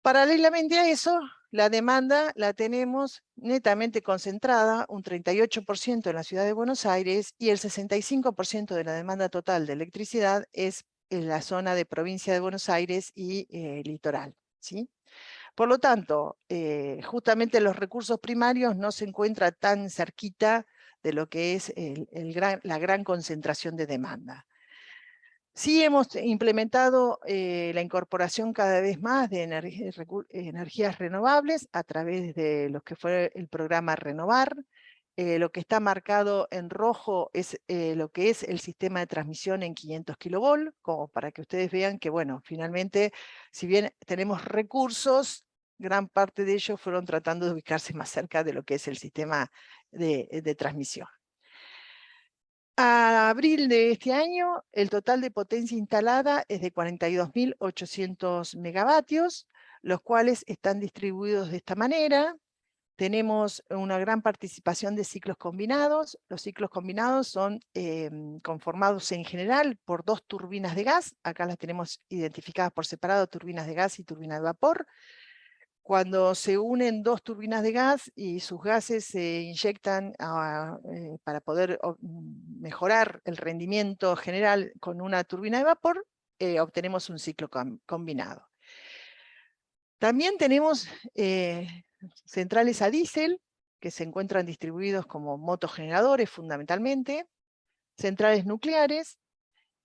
Paralelamente a eso, la demanda la tenemos netamente concentrada, un 38% en la ciudad de Buenos Aires, y el 65% de la demanda total de electricidad es en la zona de provincia de Buenos Aires y litoral, ¿sí? Por lo tanto, justamente los recursos primarios no se encuentran tan cerquita de lo que es la gran concentración de demanda. Sí hemos implementado la incorporación cada vez más de energías renovables a través de lo que fue el programa Renovar, Lo que está marcado en rojo es lo que es el sistema de transmisión en 500 kV, como para que ustedes vean que, bueno, finalmente, si bien tenemos recursos, gran parte de ellos fueron tratando de ubicarse más cerca de lo que es el sistema de transmisión. A abril de este año, el total de potencia instalada es de 42.800 megavatios, los cuales están distribuidos de esta manera. Tenemos una gran participación de ciclos combinados. Los ciclos combinados son conformados en general por 2 turbinas de gas. Acá las tenemos identificadas por separado, turbinas de gas y turbinas de vapor. Cuando se unen 2 turbinas de gas y sus gases se inyectan para poder mejorar el rendimiento general con una turbina de vapor, obtenemos un ciclo combinado. También tenemos centrales a diésel, que se encuentran distribuidos como motogeneradores fundamentalmente, centrales nucleares,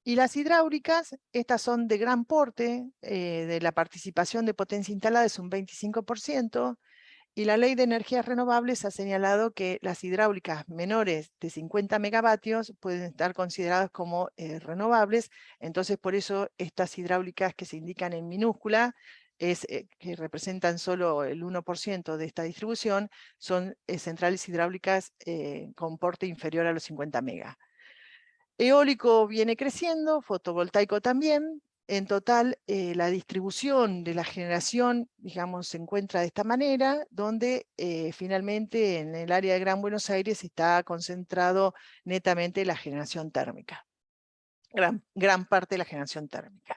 y las hidráulicas, estas son de gran porte, de la participación de potencia instalada es un 25%, y la Ley de Energías Renovables ha señalado que las hidráulicas menores de 50 megavatios pueden estar consideradas como renovables. Entonces, por eso estas hidráulicas que se indican en minúscula, que representan solo el 1% de esta distribución, son centrales hidráulicas con porte inferior a los 50 megas. Eólico viene creciendo, fotovoltaico también. En total, la distribución de la generación, digamos, se encuentra de esta manera, donde finalmente en el área de Gran Buenos Aires está concentrado netamente la generación térmica. Gran parte de la generación térmica.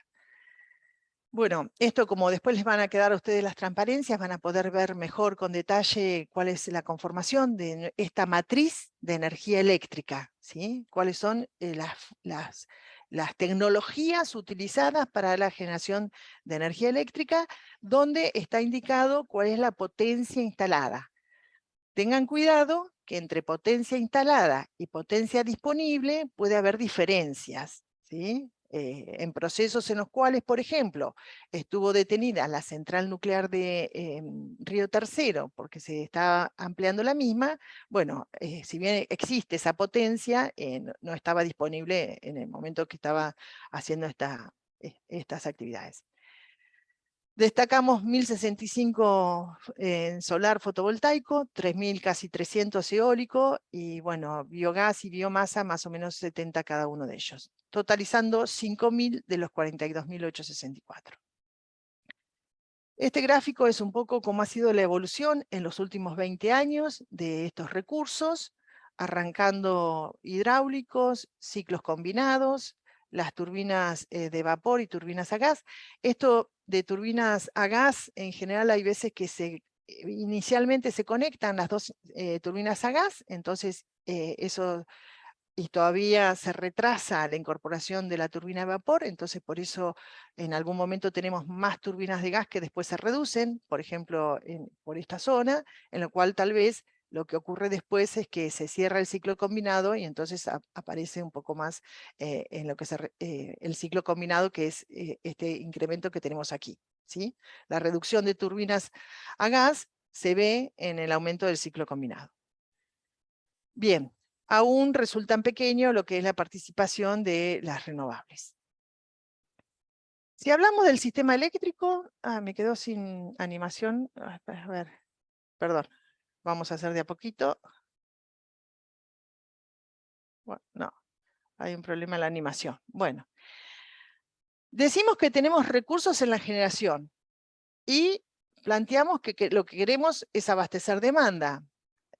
Bueno, esto como después les van a quedar a ustedes las transparencias, van a poder ver mejor con detalle cuál es la conformación de esta matriz de energía eléctrica, ¿sí? Cuáles son las tecnologías utilizadas para la generación de energía eléctrica, donde está indicado cuál es la potencia instalada. Tengan cuidado que entre potencia instalada y potencia disponible puede haber diferencias, ¿sí? En procesos en los cuales, por ejemplo, estuvo detenida la central nuclear de Río Tercero porque se está ampliando la misma, bueno, si bien existe esa potencia, no estaba disponible en el momento que estaba haciendo estas actividades. Destacamos 1065 en solar fotovoltaico, 3000 casi 300 eólico, y bueno, biogás y biomasa más o menos 70 cada uno de ellos, totalizando 5000 de los 42.864. Este gráfico es un poco cómo ha sido la evolución en los últimos 20 años de estos recursos, arrancando hidráulicos, ciclos combinados, las turbinas de vapor y turbinas a gas. Esto de turbinas a gas, en general hay veces que inicialmente se conectan las 2 turbinas a gas, entonces eso, y todavía se retrasa la incorporación de la turbina de vapor, entonces por eso en algún momento tenemos más turbinas de gas que después se reducen, por ejemplo por esta zona, en lo cual tal vez lo que ocurre después es que se cierra el ciclo combinado y entonces aparece un poco más en lo que el ciclo combinado, que es este incremento que tenemos aquí, ¿sí? La reducción de turbinas a gas se ve en el aumento del ciclo combinado. Bien, aún resultan pequeño lo que es la participación de las renovables. Si hablamos del sistema eléctrico, me quedó sin animación, a ver, perdón. Vamos a hacer de a poquito. Bueno, no, hay un problema en la animación. Bueno, decimos que tenemos recursos en la generación y planteamos que lo que queremos es abastecer demanda.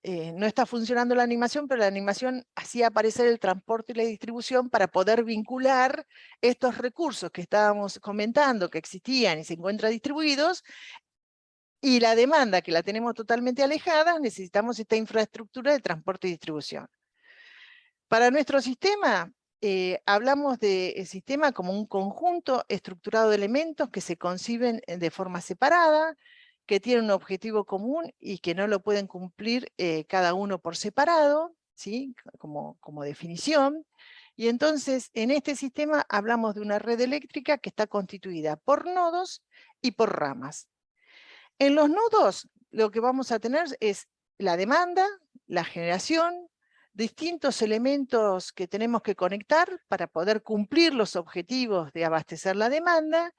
No está funcionando la animación, pero la animación hacía aparecer el transporte y la distribución para poder vincular estos recursos que estábamos comentando, que existían y se encuentran distribuidos, y la demanda, que la tenemos totalmente alejada. Necesitamos esta infraestructura de transporte y distribución. Para nuestro sistema, hablamos del sistema como un conjunto estructurado de elementos que se conciben de forma separada, que tienen un objetivo común y que no lo pueden cumplir cada uno por separado, ¿sí? como definición. Y entonces, en este sistema hablamos de una red eléctrica que está constituida por nodos y por ramas. En los nodos, lo que vamos a tener es la demanda, la generación, distintos elementos que tenemos que conectar para poder cumplir los objetivos de abastecer la demanda,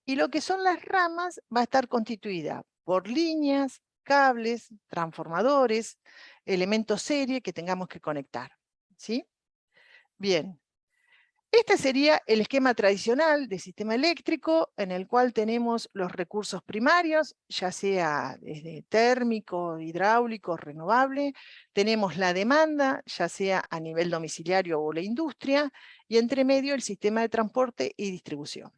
y lo que son las ramas va a estar constituida por líneas, cables, transformadores, elementos serie que tengamos que conectar. ¿Sí? Bien. Este sería el esquema tradicional de sistema eléctrico, en el cual tenemos los recursos primarios, ya sea desde térmico, hidráulico, renovable, tenemos la demanda, ya sea a nivel domiciliario o la industria, y entre medio el sistema de transporte y distribución.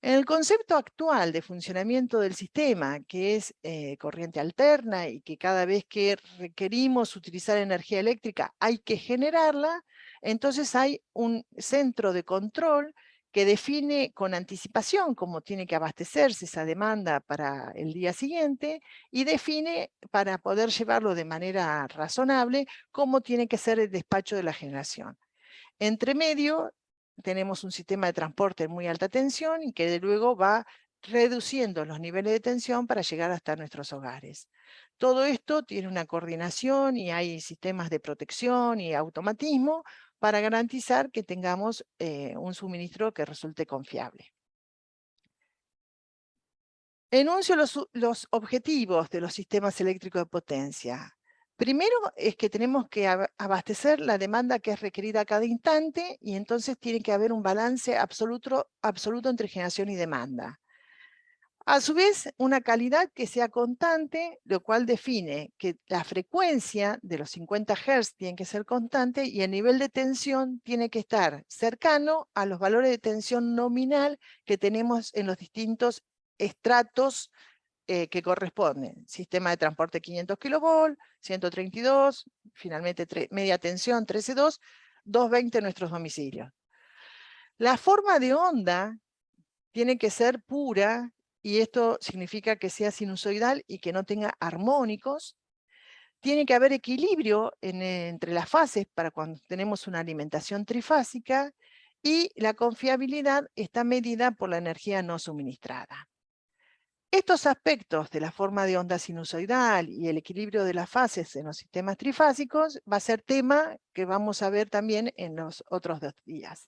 En el concepto actual de funcionamiento del sistema, que es corriente alterna y que cada vez que requerimos utilizar energía eléctrica hay que generarla, entonces hay un centro de control que define con anticipación cómo tiene que abastecerse esa demanda para el día siguiente y define, para poder llevarlo de manera razonable, cómo tiene que ser el despacho de la generación. Entre medio tenemos un sistema de transporte de muy alta tensión y que luego va reduciendo los niveles de tensión para llegar hasta nuestros hogares. Todo esto tiene una coordinación y hay sistemas de protección y automatismo para garantizar que tengamos un suministro que resulte confiable. Enuncio los objetivos de los sistemas eléctricos de potencia. Primero es que tenemos que abastecer la demanda que es requerida a cada instante, y entonces tiene que haber un balance absoluto entre generación y demanda. A su vez, una calidad que sea constante, lo cual define que la frecuencia de los 50 Hz tiene que ser constante y el nivel de tensión tiene que estar cercano a los valores de tensión nominal que tenemos en los distintos estratos que corresponden. Sistema de transporte 500 kV, 132, finalmente media tensión 13.2, 220 en nuestros domicilios. La forma de onda tiene que ser pura, y esto significa que sea sinusoidal y que no tenga armónicos. Tiene que haber equilibrio entre las fases para cuando tenemos una alimentación trifásica, y la confiabilidad está medida por la energía no suministrada. Estos aspectos de la forma de onda sinusoidal y el equilibrio de las fases en los sistemas trifásicos va a ser tema que vamos a ver también en los otros 2 días.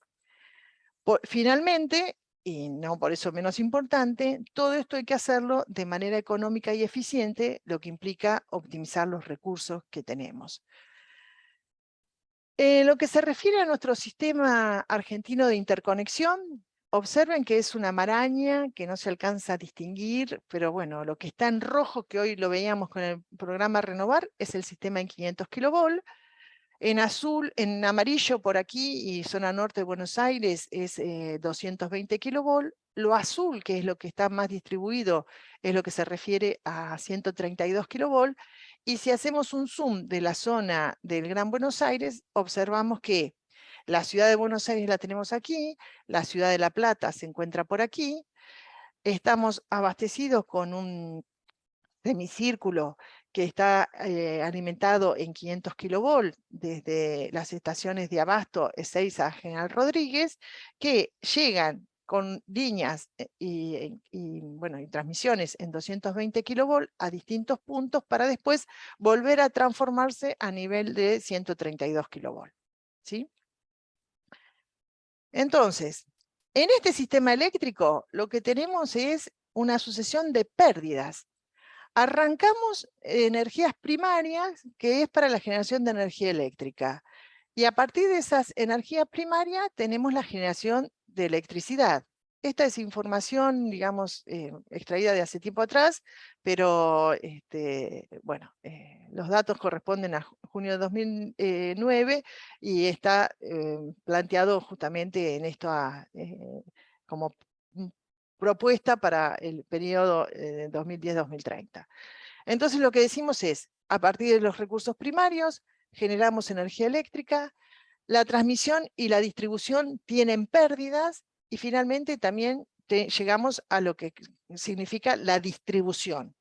Finalmente, y no por eso menos importante, todo esto hay que hacerlo de manera económica y eficiente, lo que implica optimizar los recursos que tenemos. Lo que se refiere a nuestro sistema argentino de interconexión, observen que es una maraña que no se alcanza a distinguir, pero bueno, lo que está en rojo, que hoy lo veíamos con el programa Renovar, es el sistema en 500 kV. En azul, en amarillo por aquí y zona norte de Buenos Aires es 220 kV. Lo azul, que es lo que está más distribuido, es lo que se refiere a 132 kV. Y si hacemos un zoom de la zona del Gran Buenos Aires, observamos que la ciudad de Buenos Aires la tenemos aquí, la ciudad de La Plata se encuentra por aquí, estamos abastecidos con un semicírculo que está alimentado en 500 kV desde las estaciones de Abasto, Ezeiza a General Rodríguez, que llegan con líneas y transmisiones en 220 kV a distintos puntos para después volver a transformarse a nivel de 132 kV. ¿Sí? Entonces, en este sistema eléctrico lo que tenemos es una sucesión de pérdidas. Arrancamos energías primarias, que es para la generación de energía eléctrica. Y a partir de esas energías primarias tenemos la generación de electricidad. Esta es información, digamos, extraída de hace tiempo atrás, pero los datos corresponden a junio de 2009 y está planteado justamente en esto como propuesta para el periodo 2010-2030. Entonces lo que decimos es, a partir de los recursos primarios, generamos energía eléctrica, la transmisión y la distribución tienen pérdidas, y finalmente también llegamos a lo que significa la distribución.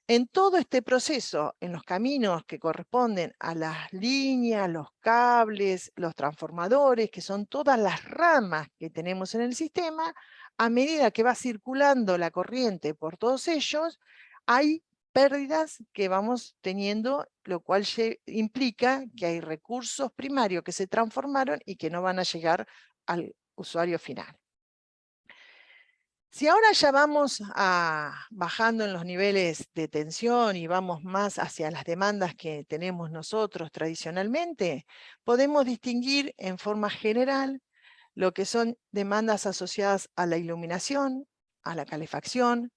En todo este proceso, en los caminos que corresponden a las líneas, los cables, los transformadores, que son todas las ramas que tenemos en el sistema, a medida que va circulando la corriente por todos ellos, hay pérdidas que vamos teniendo, lo cual implica que hay recursos primarios que se transformaron y que no van a llegar al usuario final. Si ahora ya vamos bajando en los niveles de tensión y vamos más hacia las demandas que tenemos nosotros tradicionalmente, podemos distinguir en forma general lo que son demandas asociadas a la iluminación, a la calefacción,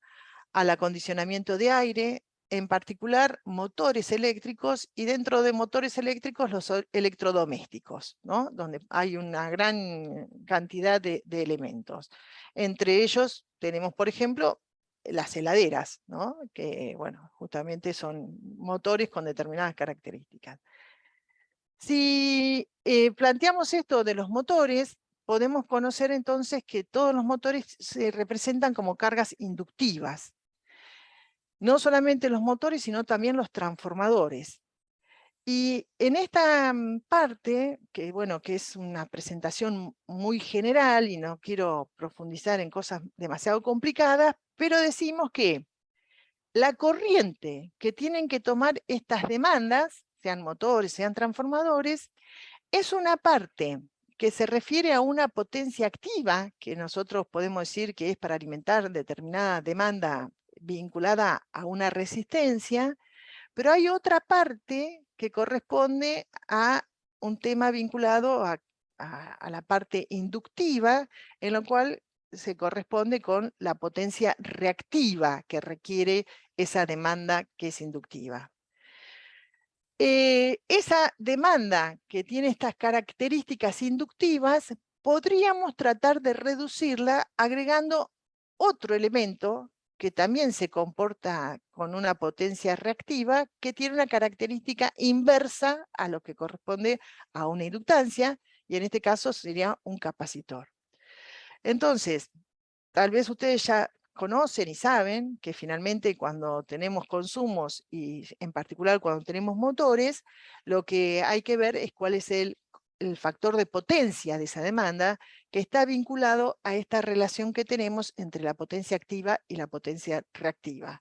al acondicionamiento de aire, en particular motores eléctricos, y dentro de motores eléctricos los electrodomésticos, ¿no? Donde hay una gran cantidad de elementos. Entre ellos tenemos, por ejemplo, las heladeras, ¿no? Que, bueno, justamente son motores con determinadas características. Si planteamos esto de los motores, podemos conocer entonces que todos los motores se representan como cargas inductivas. No solamente los motores, sino también los transformadores. Y en esta parte, que bueno, que es una presentación muy general y no quiero profundizar en cosas demasiado complicadas, pero decimos que la corriente que tienen que tomar estas demandas, sean motores, sean transformadores, es una parte que se refiere a una potencia activa, que nosotros podemos decir que es para alimentar determinada demanda vinculada a una resistencia, pero hay otra parte que corresponde a un tema vinculado a la parte inductiva, en lo cual se corresponde con la potencia reactiva que requiere esa demanda que es inductiva. Esa demanda que tiene estas características inductivas, podríamos tratar de reducirla agregando otro elemento que también se comporta con una potencia reactiva, que tiene una característica inversa a lo que corresponde a una inductancia, y en este caso sería un capacitor. Entonces, tal vez ustedes ya conocen y saben que finalmente cuando tenemos consumos, y en particular cuando tenemos motores, lo que hay que ver es cuál es el factor de potencia de esa demanda, que está vinculado a esta relación que tenemos entre la potencia activa y la potencia reactiva.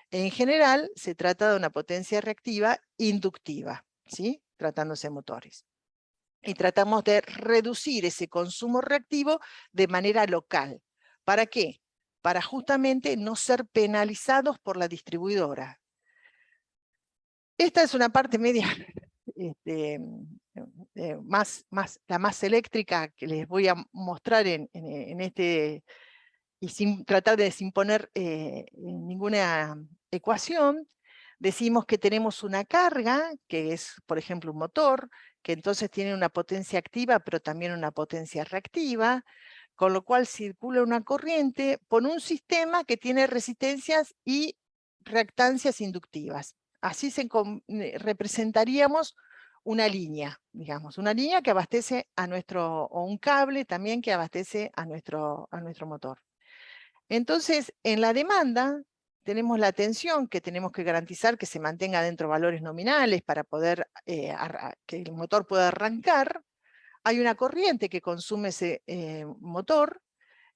En general, se trata de una potencia reactiva inductiva, ¿sí? Tratándose de motores. Y tratamos de reducir ese consumo reactivo de manera local. ¿Para qué? Para justamente no ser penalizados por la distribuidora. Esta es una parte media la más eléctrica que les voy a mostrar en este, y sin tratar de imponer ninguna ecuación. Decimos que tenemos una carga, que es, por ejemplo, un motor, que entonces tiene una potencia activa, pero también una potencia reactiva, con lo cual circula una corriente por un sistema que tiene resistencias y reactancias inductivas. Así representaríamos una línea, digamos, una línea que abastece a nuestro, o un cable también que abastece a nuestro motor. Entonces, en la demanda tenemos la tensión, que tenemos que garantizar que se mantenga dentro de valores nominales para poder que el motor pueda arrancar. Hay una corriente que consume ese motor.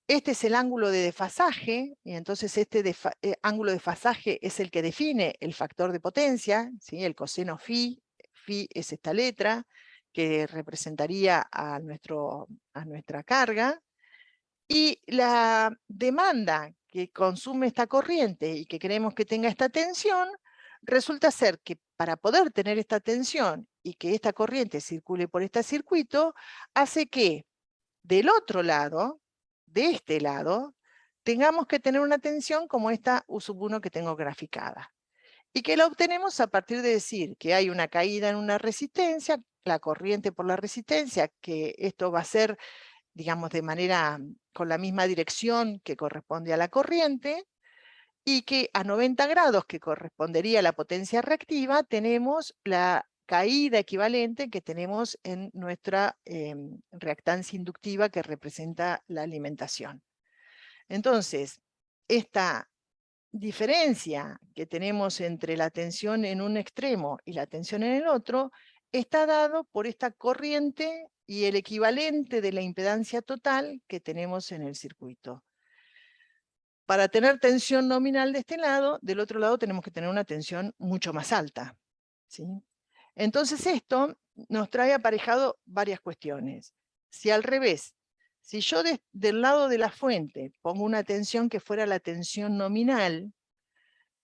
Este es el ángulo de desfasaje, y entonces este ángulo de desfasaje es el que define el factor de potencia, ¿sí? El coseno phi. Phi es esta letra que representaría a nuestra carga. Y la demanda que consume esta corriente y que queremos que tenga esta tensión, resulta ser que para poder tener esta tensión y que esta corriente circule por este circuito, hace que del otro lado, de este lado, tengamos que tener una tensión como esta U1 que tengo graficada. Y que la obtenemos a partir de decir que hay una caída en una resistencia, la corriente por la resistencia, que esto va a ser, digamos, de manera con la misma dirección que corresponde a la corriente, y que a 90 grados, que correspondería a la potencia reactiva, tenemos la caída equivalente que tenemos en nuestra reactancia inductiva que representa la alimentación. Entonces, esta diferencia que tenemos entre la tensión en un extremo y la tensión en el otro está dado por esta corriente y el equivalente de la impedancia total que tenemos en el circuito. para tener tensión nominal de este lado, del otro lado tenemos que tener una tensión mucho más alta, ¿sí? Entonces esto nos trae aparejado varias cuestiones. Si al revés, si yo del lado de la fuente pongo una tensión que fuera la tensión nominal,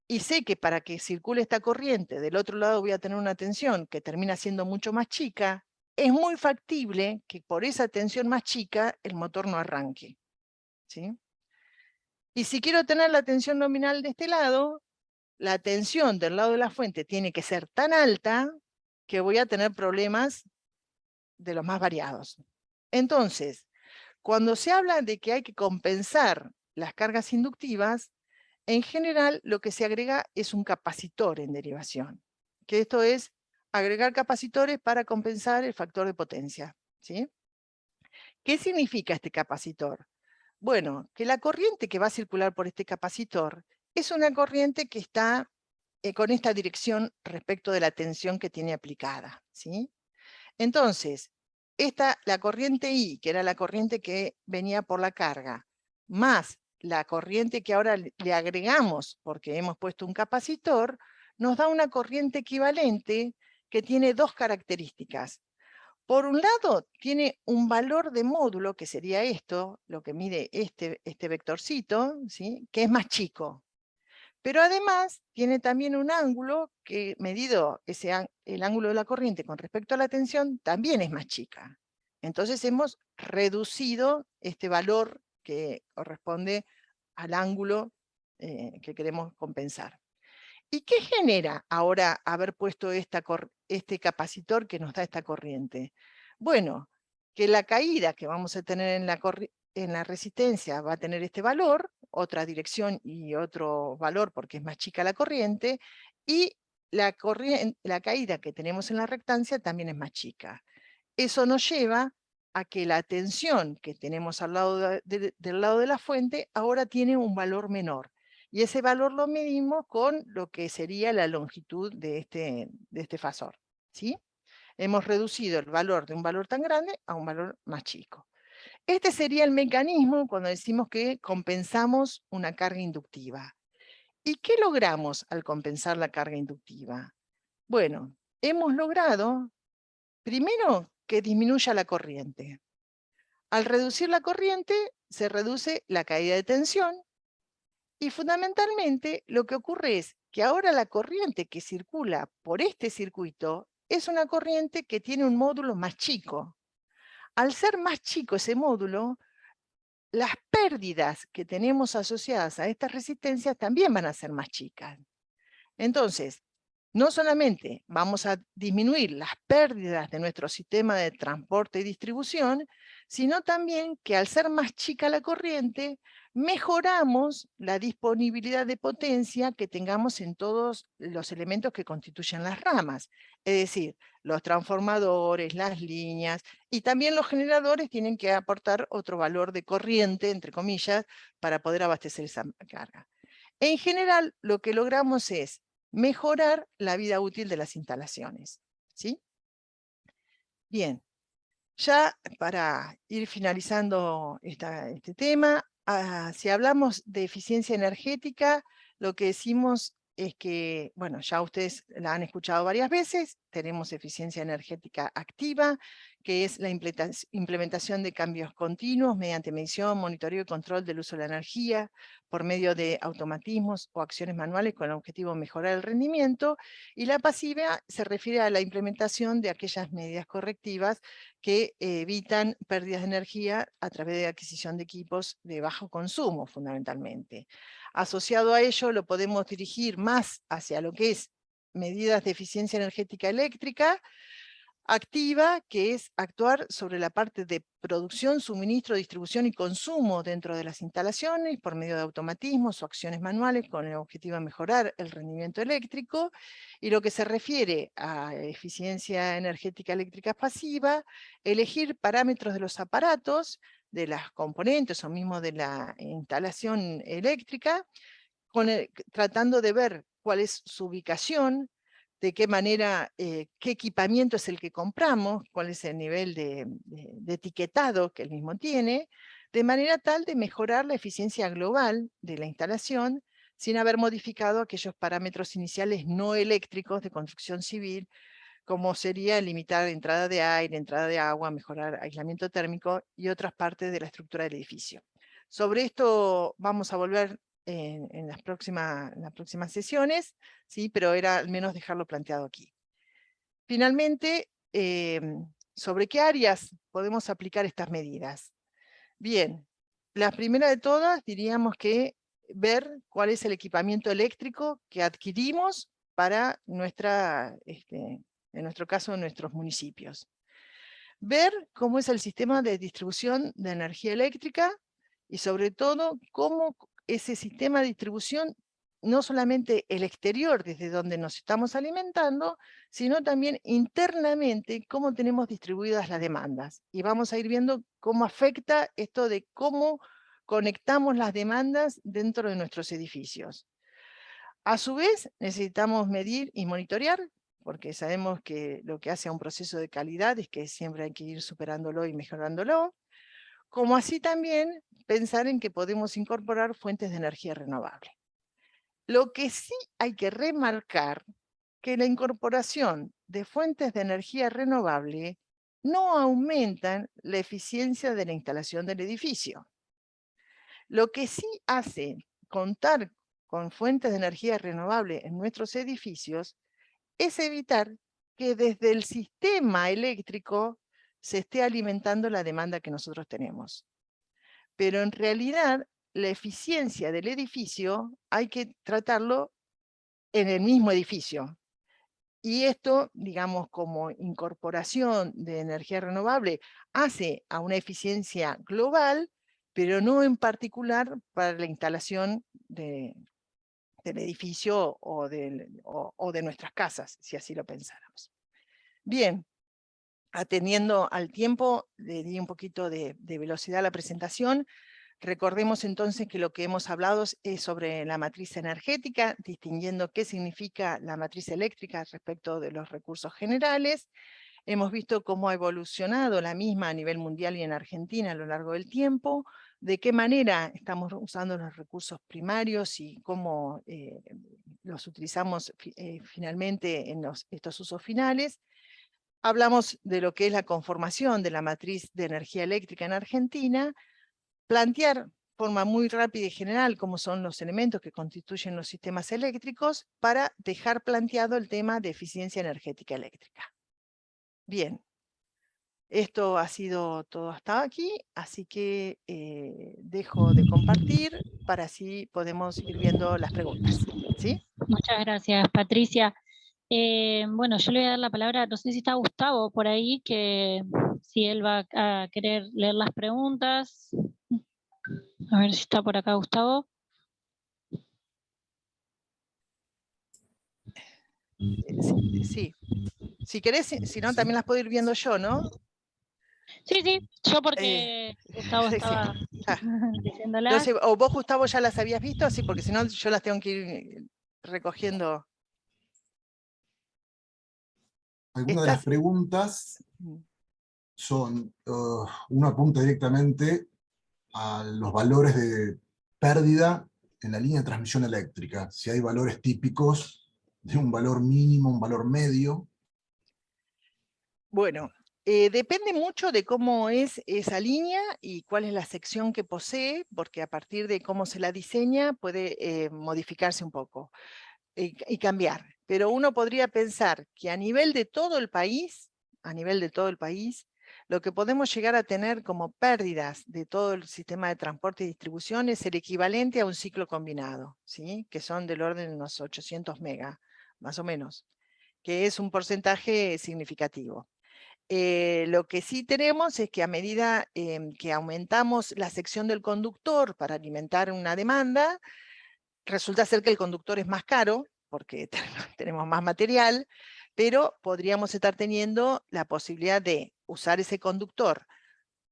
y sé que para que circule esta corriente, del otro lado voy a tener una tensión que termina siendo mucho más chica, es muy factible que por esa tensión más chica el motor no arranque, ¿sí? Y si quiero tener la tensión nominal de este lado, la tensión del lado de la fuente tiene que ser tan alta que voy a tener problemas de los más variados. Entonces, cuando se habla de que hay que compensar las cargas inductivas, en general lo que se agrega es un capacitor en derivación, que esto es agregar capacitores para compensar el factor de potencia, ¿sí? ¿Qué significa este capacitor? Bueno, que la corriente que va a circular por este capacitor es una corriente que está con esta dirección respecto de la tensión que tiene aplicada, ¿sí? Entonces, la corriente I, que era la corriente que venía por la carga, más la corriente que ahora le agregamos porque hemos puesto un capacitor, nos da una corriente equivalente que tiene dos características. Por un lado, tiene un valor de módulo, que sería esto, lo que mide este vectorcito, ¿sí? Que es más chico. Pero además tiene también un ángulo que, medido el ángulo de la corriente con respecto a la tensión, también es más chica. Entonces hemos reducido este valor que corresponde al ángulo que queremos compensar. ¿Y qué genera ahora haber puesto este capacitor que nos da esta corriente? Bueno, que la caída que vamos a tener en la resistencia va a tener este valor, otra dirección y otro valor porque es más chica la corriente, y la caída que tenemos en la reactancia también es más chica. Eso nos lleva a que la tensión que tenemos al lado del lado de la fuente ahora tiene un valor menor. Y ese valor lo medimos con lo que sería la longitud de este fasor, ¿sí? Hemos reducido el valor de un valor tan grande a un valor más chico. Este sería el mecanismo cuando decimos que compensamos una carga inductiva. ¿Y qué logramos al compensar la carga inductiva? Bueno, hemos logrado, primero, que disminuya la corriente. Al reducir la corriente, se reduce la caída de tensión, y fundamentalmente lo que ocurre es que ahora la corriente que circula por este circuito es una corriente que tiene un módulo más chico. Al ser más chico ese módulo, las pérdidas que tenemos asociadas a estas resistencias también van a ser más chicas. Entonces, no solamente vamos a disminuir las pérdidas de nuestro sistema de transporte y distribución, sino también que al ser más chica la corriente, mejoramos la disponibilidad de potencia que tengamos en todos los elementos que constituyen las ramas. Es decir, los transformadores, las líneas, y también los generadores tienen que aportar otro valor de corriente, entre comillas, para poder abastecer esa carga. En general, lo que logramos es mejorar la vida útil de las instalaciones, ¿sí? Bien, ya para ir finalizando este tema, si hablamos de eficiencia energética, lo que decimos es que, bueno, ya ustedes la han escuchado varias veces, tenemos eficiencia energética activa, que es la implementación de cambios continuos mediante medición, monitoreo y control del uso de la energía por medio de automatismos o acciones manuales con el objetivo de mejorar el rendimiento, y la pasiva se refiere a la implementación de aquellas medidas correctivas que evitan pérdidas de energía a través de adquisición de equipos de bajo consumo, fundamentalmente. Asociado a ello, lo podemos dirigir más hacia lo que es medidas de eficiencia energética eléctrica activa, que es actuar sobre la parte de producción, suministro, distribución y consumo dentro de las instalaciones por medio de automatismos o acciones manuales con el objetivo de mejorar el rendimiento eléctrico. Y lo que se refiere a eficiencia energética eléctrica pasiva, elegir parámetros de los aparatos, de las componentes o mismo de la instalación eléctrica, tratando de ver cuál es su ubicación, de qué manera, qué equipamiento es el que compramos, cuál es el nivel de etiquetado que el mismo tiene, de manera tal de mejorar la eficiencia global de la instalación sin haber modificado aquellos parámetros iniciales no eléctricos de construcción civil, como sería limitar entrada de aire, entrada de agua, mejorar aislamiento térmico y otras partes de la estructura del edificio. Sobre esto vamos a volver en las próximas sesiones, ¿sí? Pero era al menos dejarlo planteado aquí. Finalmente, ¿sobre qué áreas podemos aplicar estas medidas? Bien, la primera de todas diríamos que ver cuál es el equipamiento eléctrico que adquirimos para en nuestro caso, nuestros municipios. Ver cómo es el sistema de distribución de energía eléctrica y sobre todo cómo ese sistema de distribución, no solamente el exterior desde donde nos estamos alimentando, sino también internamente cómo tenemos distribuidas las demandas. Y vamos a ir viendo cómo afecta esto de cómo conectamos las demandas dentro de nuestros edificios. A su vez, necesitamos medir y monitorear, porque sabemos que lo que hace a un proceso de calidad es que siempre hay que ir superándolo y mejorándolo, como así también pensar en que podemos incorporar fuentes de energía renovable. Lo que sí hay que remarcar que la incorporación de fuentes de energía renovable no aumentan la eficiencia de la instalación del edificio. Lo que sí hace contar con fuentes de energía renovable en nuestros edificios es evitar que desde el sistema eléctrico se esté alimentando la demanda que nosotros tenemos. Pero en realidad, la eficiencia del edificio hay que tratarlo en el mismo edificio. Y esto, digamos, como incorporación de energía renovable, hace a una eficiencia global, pero no en particular para la instalación del edificio o de nuestras casas, si así lo pensáramos. Bien, atendiendo al tiempo, le di un poquito de velocidad a la presentación. Recordemos entonces que lo que hemos hablado es sobre la matriz energética, distinguiendo qué significa la matriz eléctrica respecto de los recursos generales. Hemos visto cómo ha evolucionado la misma a nivel mundial y en Argentina a lo largo del tiempo, de qué manera estamos usando los recursos primarios y cómo los utilizamos finalmente en estos usos finales. Hablamos de lo que es la conformación de la matriz de energía eléctrica en Argentina, plantear de forma muy rápida y general cómo son los elementos que constituyen los sistemas eléctricos para dejar planteado el tema de eficiencia energética eléctrica. Bien, esto ha sido todo hasta aquí, así que dejo de compartir para así podemos ir viendo las preguntas. ¿Sí? Muchas gracias, Patricia. Bueno, yo le voy a dar la palabra, no sé si está Gustavo por ahí, que si él va a querer leer las preguntas. A ver si está por acá Gustavo. Sí. Si querés, si no, también las puedo ir viendo yo, ¿no? Sí, yo porque Gustavo estaba diciéndolas. No sé, o vos, Gustavo, ya las habías visto, sí, porque si no, yo las tengo que ir recogiendo. Algunas de las preguntas son, uno apunta directamente a los valores de pérdida en la línea de transmisión eléctrica, si hay valores típicos de un valor mínimo, un valor medio. Bueno, depende mucho de cómo es esa línea y cuál es la sección que posee, porque a partir de cómo se la diseña puede modificarse un poco y cambiar. Pero uno podría pensar que a nivel de todo el país, lo que podemos llegar a tener como pérdidas de todo el sistema de transporte y distribución es el equivalente a un ciclo combinado, ¿sí? Que son del orden de unos 800 mega, más o menos, que es un porcentaje significativo. Lo que sí tenemos es que a medida que aumentamos la sección del conductor para alimentar una demanda, resulta ser que el conductor es más caro, porque tenemos más material, pero podríamos estar teniendo la posibilidad de usar ese conductor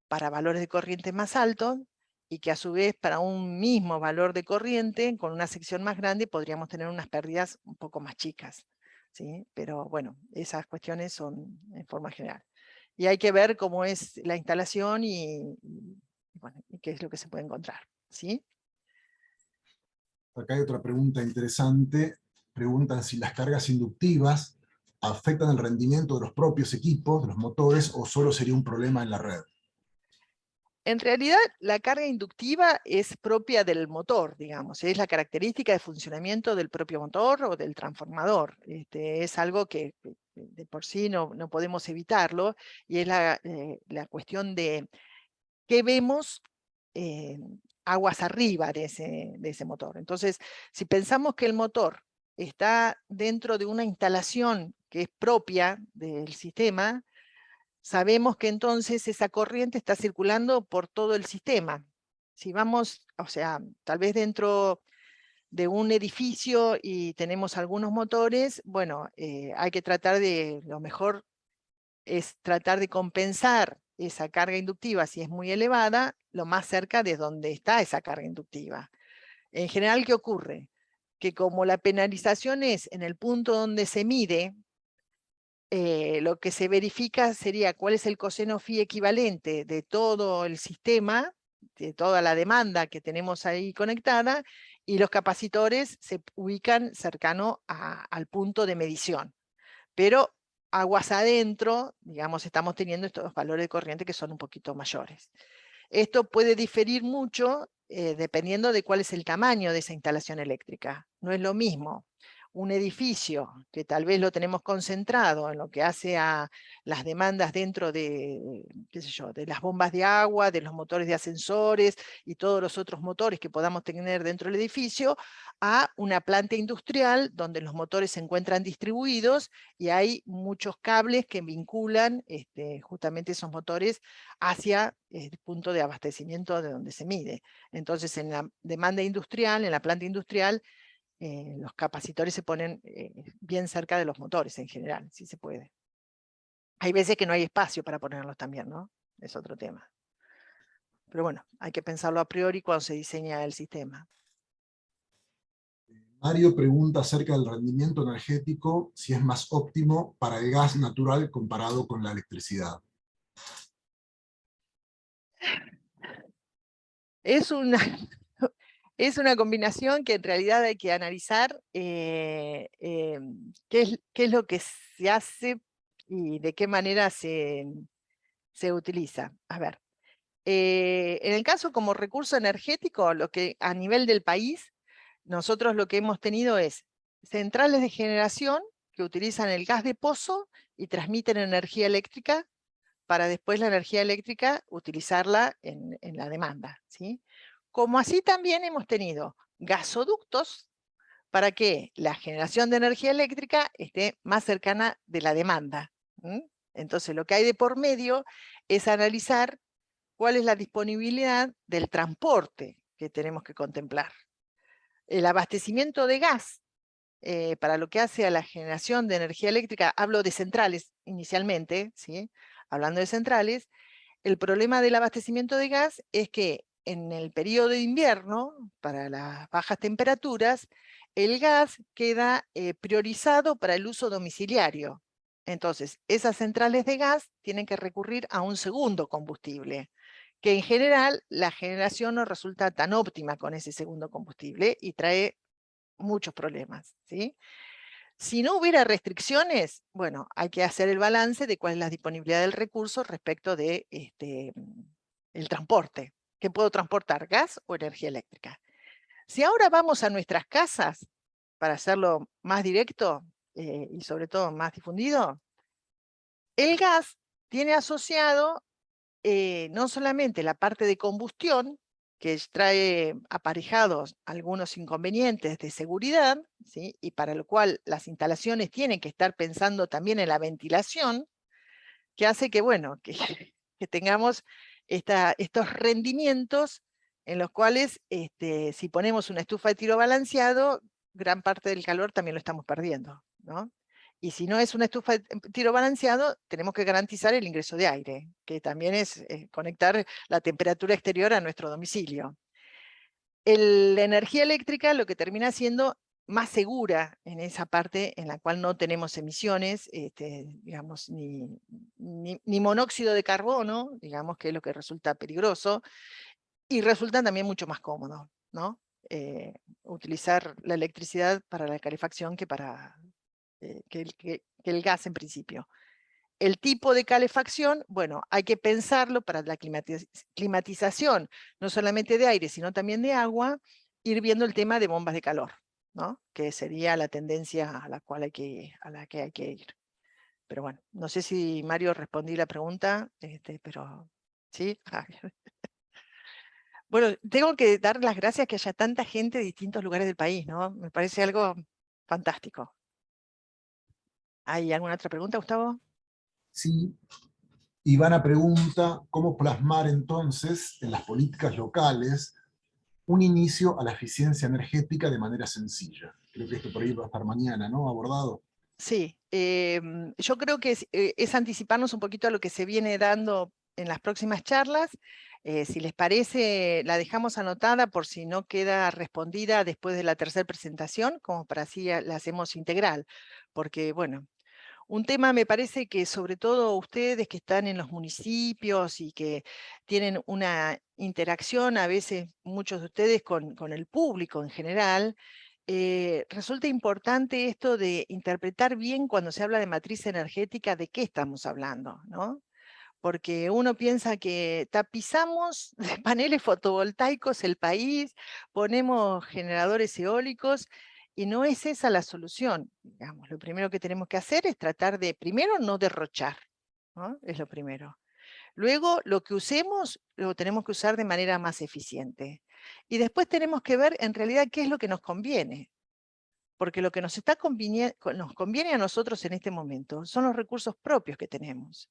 para valores de corriente más altos, y que a su vez para un mismo valor de corriente, con una sección más grande, podríamos tener unas pérdidas un poco más chicas, ¿sí? Pero bueno, esas cuestiones son en forma general. Y hay que ver cómo es la instalación y bueno, y qué es lo que se puede encontrar, ¿sí? Acá hay otra pregunta interesante. Preguntan si las cargas inductivas afectan el rendimiento de los propios equipos, de los motores, o solo sería un problema en la red. En realidad, la carga inductiva es propia del motor, digamos, es la característica de funcionamiento del propio motor o del transformador. Es algo que de por sí no podemos evitarlo, y es la cuestión de qué vemos aguas arriba de ese motor. Entonces, si pensamos que el motor está dentro de una instalación que es propia del sistema, sabemos que entonces esa corriente está circulando por todo el sistema. Si vamos, o sea, tal vez dentro de un edificio y tenemos algunos motores, bueno, hay que tratar de, lo mejor es tratar de compensar esa carga inductiva, si es muy elevada, lo más cerca de donde está esa carga inductiva. En general, ¿qué ocurre? Que como la penalización es en el punto donde se mide, lo que se verifica sería cuál es el coseno phi equivalente de todo el sistema, de toda la demanda que tenemos ahí conectada, y los capacitores se ubican cercano al punto de medición. Pero aguas adentro, digamos, estamos teniendo estos valores de corriente que son un poquito mayores. Esto puede diferir mucho dependiendo de cuál es el tamaño de esa instalación eléctrica. No es lo mismo un edificio que tal vez lo tenemos concentrado en lo que hace a las demandas dentro de, qué sé yo, de las bombas de agua, de los motores de ascensores y todos los otros motores que podamos tener dentro del edificio, a una planta industrial donde los motores se encuentran distribuidos y hay muchos cables que vinculan justamente esos motores hacia el punto de abastecimiento de donde se mide. Entonces, en la demanda industrial, en la planta industrial, los capacitores se ponen bien cerca de los motores en general, si se puede. Hay veces que no hay espacio para ponerlos también, ¿no? Es otro tema. Pero bueno, hay que pensarlo a priori cuando se diseña el sistema. Mario pregunta acerca del rendimiento energético, si es más óptimo para el gas natural comparado con la electricidad. Es una, es una combinación que en realidad hay que analizar qué es lo que se hace y de qué manera se utiliza. A ver, en el caso como recurso energético, lo que a nivel del país, nosotros lo que hemos tenido es centrales de generación que utilizan el gas de pozo y transmiten energía eléctrica para después la energía eléctrica utilizarla en la demanda, ¿sí? Como así también hemos tenido gasoductos para que la generación de energía eléctrica esté más cercana de la demanda. Entonces lo que hay de por medio es analizar cuál es la disponibilidad del transporte que tenemos que contemplar. El abastecimiento de gas para lo que hace a la generación de energía eléctrica, hablo de centrales inicialmente, ¿sí? Hablando de centrales, el problema del abastecimiento de gas es que en el periodo de invierno, para las bajas temperaturas, el gas queda priorizado para el uso domiciliario. Entonces, esas centrales de gas tienen que recurrir a un segundo combustible, que en general la generación no resulta tan óptima con ese segundo combustible y trae muchos problemas, ¿sí? Si no hubiera restricciones, bueno, hay que hacer el balance de cuál es la disponibilidad del recurso respecto de el transporte. ¿Qué puedo transportar? ¿Gas o energía eléctrica? Si ahora vamos a nuestras casas, para hacerlo más directo y sobre todo más difundido, el gas tiene asociado no solamente la parte de combustión, que trae aparejados algunos inconvenientes de seguridad, ¿sí? Y para lo cual las instalaciones tienen que estar pensando también en la ventilación, que hace que, bueno, que tengamos estos rendimientos en los cuales si ponemos una estufa de tiro balanceado, gran parte del calor también lo estamos perdiendo, ¿no? Y si no es una estufa de tiro balanceado, tenemos que garantizar el ingreso de aire, que también es conectar la temperatura exterior a nuestro domicilio. La energía eléctrica lo que termina siendo más segura en esa parte en la cual no tenemos emisiones, digamos, ni ni monóxido de carbono, digamos que es lo que resulta peligroso, y resulta también mucho más cómodo, ¿no? Utilizar la electricidad para la calefacción que para que el gas en principio. El tipo de calefacción, bueno, hay que pensarlo para la climatización, no solamente de aire, sino también de agua, ir viendo el tema de bombas de calor, ¿no? Que sería la tendencia a la que hay que ir. Pero bueno, no sé si Mario respondí la pregunta, pero sí. Bueno, tengo que dar las gracias que haya tanta gente de distintos lugares del país, ¿no? Me parece algo fantástico. ¿Hay alguna otra pregunta, Gustavo? Sí. Ivana pregunta, ¿cómo plasmar entonces en las políticas locales un inicio a la eficiencia energética de manera sencilla? Creo que esto por ahí va a estar mañana, ¿no? Abordado. Sí, yo creo que es anticiparnos un poquito a lo que se viene dando en las próximas charlas. Si les parece, la dejamos anotada por si no queda respondida después de la tercera presentación, como para así la hacemos integral. Porque, bueno, un tema me parece que sobre todo ustedes que están en los municipios y que tienen una interacción, a veces muchos de ustedes con el público en general, resulta importante esto de interpretar bien cuando se habla de matriz energética de qué estamos hablando, ¿no? Porque uno piensa que tapizamos de paneles fotovoltaicos el país, ponemos generadores eólicos, y no es esa la solución. Digamos, lo primero que tenemos que hacer es tratar de, primero, no derrochar, ¿no? Es lo primero. Luego, lo que usemos, lo tenemos que usar de manera más eficiente. Y después tenemos que ver en realidad qué es lo que nos conviene. Porque lo que nos conviene a nosotros en este momento son los recursos propios que tenemos.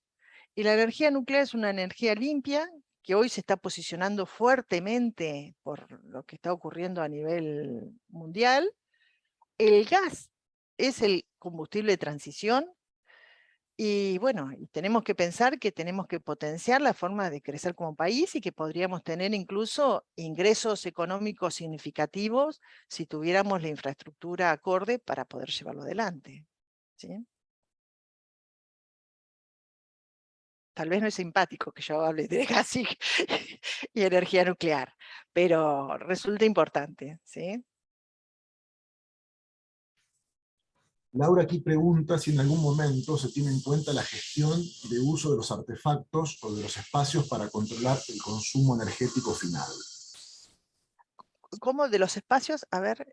Y la energía nuclear es una energía limpia que hoy se está posicionando fuertemente por lo que está ocurriendo a nivel mundial. El gas es el combustible de transición y bueno, y tenemos que pensar que tenemos que potenciar la forma de crecer como país y que podríamos tener incluso ingresos económicos significativos si tuviéramos la infraestructura acorde para poder llevarlo adelante, ¿sí? Tal vez no es simpático que yo hable de gas y energía nuclear, pero resulta importante, ¿sí? Laura aquí pregunta si en algún momento se tiene en cuenta la gestión de uso de los artefactos o de los espacios para controlar el consumo energético final. ¿Cómo de los espacios? A ver...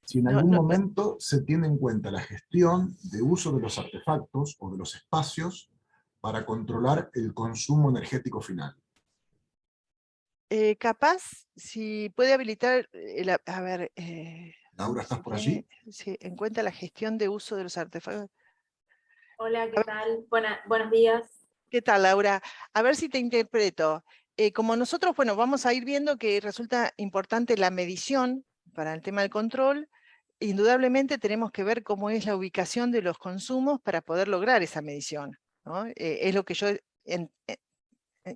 Si en algún momento se tiene en cuenta la gestión de uso de los artefactos o de los espacios para controlar el consumo energético final. Capaz, si puede habilitar, a ver... Laura, ¿estás por allí? Sí, en cuenta la gestión de uso de los artefactos. Hola, ¿qué tal? Buenos días. ¿Qué tal, Laura? A ver si te interpreto. Como nosotros, bueno, vamos a ir viendo que resulta importante la medición para el tema del control. Indudablemente tenemos que ver cómo es la ubicación de los consumos para poder lograr esa medición, ¿no? Es lo que yo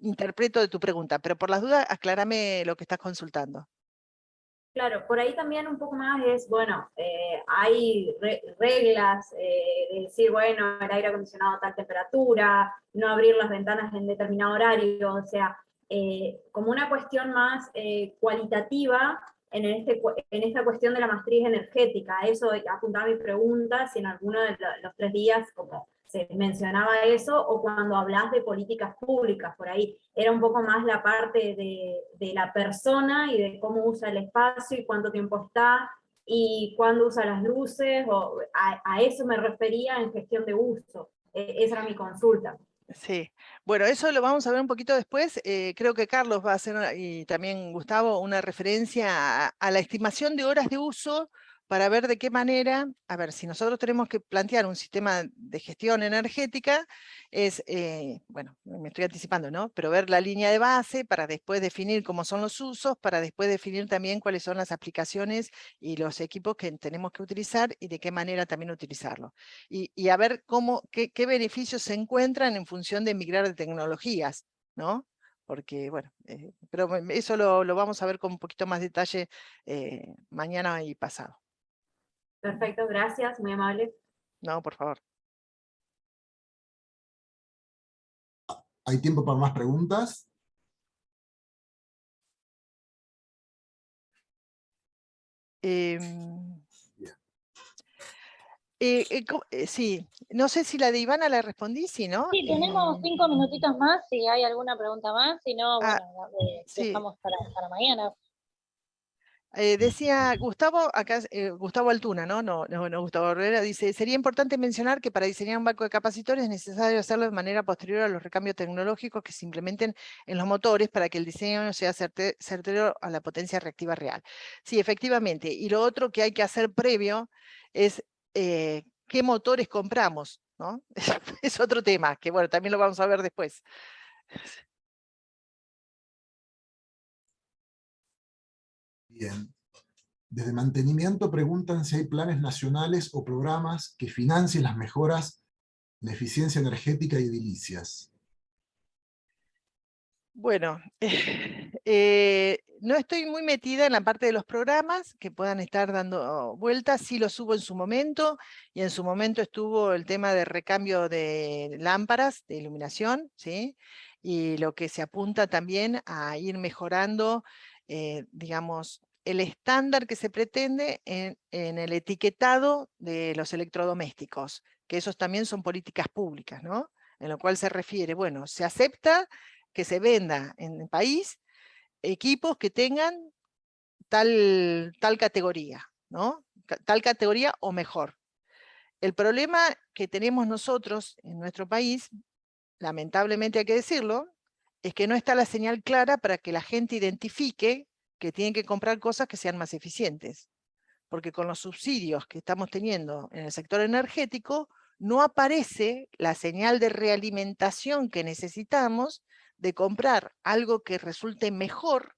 interpreto de tu pregunta, pero por las dudas, aclárame lo que estás consultando. Claro, por ahí también un poco más es, bueno, hay reglas de decir, bueno, el aire acondicionado a tal temperatura, no abrir las ventanas en determinado horario, o sea, como una cuestión más cualitativa en esta cuestión de la matriz energética. Eso apuntaba mi pregunta, si en alguno de los 3 días, como se mencionaba eso, o cuando hablas de políticas públicas, por ahí era un poco más la parte de la persona y de cómo usa el espacio y cuánto tiempo está y cuándo usa las luces, o a eso me refería en gestión de uso. Esa era mi consulta. Sí, bueno, eso lo vamos a ver un poquito después. Creo que Carlos va a hacer, y también Gustavo, una referencia a la estimación de horas de uso para ver de qué manera, a ver, si nosotros tenemos que plantear un sistema de gestión energética, es, bueno, me estoy anticipando, ¿no? Pero ver la línea de base para después definir cómo son los usos, para después definir también cuáles son las aplicaciones y los equipos que tenemos que utilizar y de qué manera también utilizarlo. Y a ver qué beneficios se encuentran en función de migrar de tecnologías, ¿no? Porque, bueno, pero eso lo vamos a ver con un poquito más detalle mañana y pasado. Perfecto, gracias, muy amable. No, por favor. ¿Hay tiempo para más preguntas? Sí, no sé si la de Ivana la respondí, sí, ¿no? Sí, tenemos 5 minutitos más, si hay alguna pregunta más, si no, bueno, sí. dejamos para mañana. Decía Gustavo, acá Gustavo Altuna, ¿no? No, Gustavo Herrera, dice, sería importante mencionar que para diseñar un banco de capacitores es necesario hacerlo de manera posterior a los recambios tecnológicos que se implementen en los motores para que el diseño sea certero a la potencia reactiva real. Sí, efectivamente. Y lo otro que hay que hacer previo es qué motores compramos, ¿no? Es otro tema, que bueno, también lo vamos a ver después. Bien. Desde mantenimiento preguntan si hay planes nacionales o programas que financien las mejoras de eficiencia energética y edilicias. Bueno, no estoy muy metida en la parte de los programas que puedan estar dando vueltas, sí lo subo en su momento, y en su momento estuvo el tema de recambio de lámparas de iluminación, ¿sí? Y lo que se apunta también a ir mejorando, digamos, el estándar que se pretende en el etiquetado de los electrodomésticos, que esos también son políticas públicas, ¿no? En lo cual se refiere, bueno, se acepta que se venda en el país equipos que tengan tal categoría, ¿no? Tal categoría o mejor. El problema que tenemos nosotros en nuestro país, lamentablemente hay que decirlo, es que no está la señal clara para que la gente identifique que tienen que comprar cosas que sean más eficientes. Porque con los subsidios que estamos teniendo en el sector energético, no aparece la señal de realimentación que necesitamos de comprar algo que resulte mejor,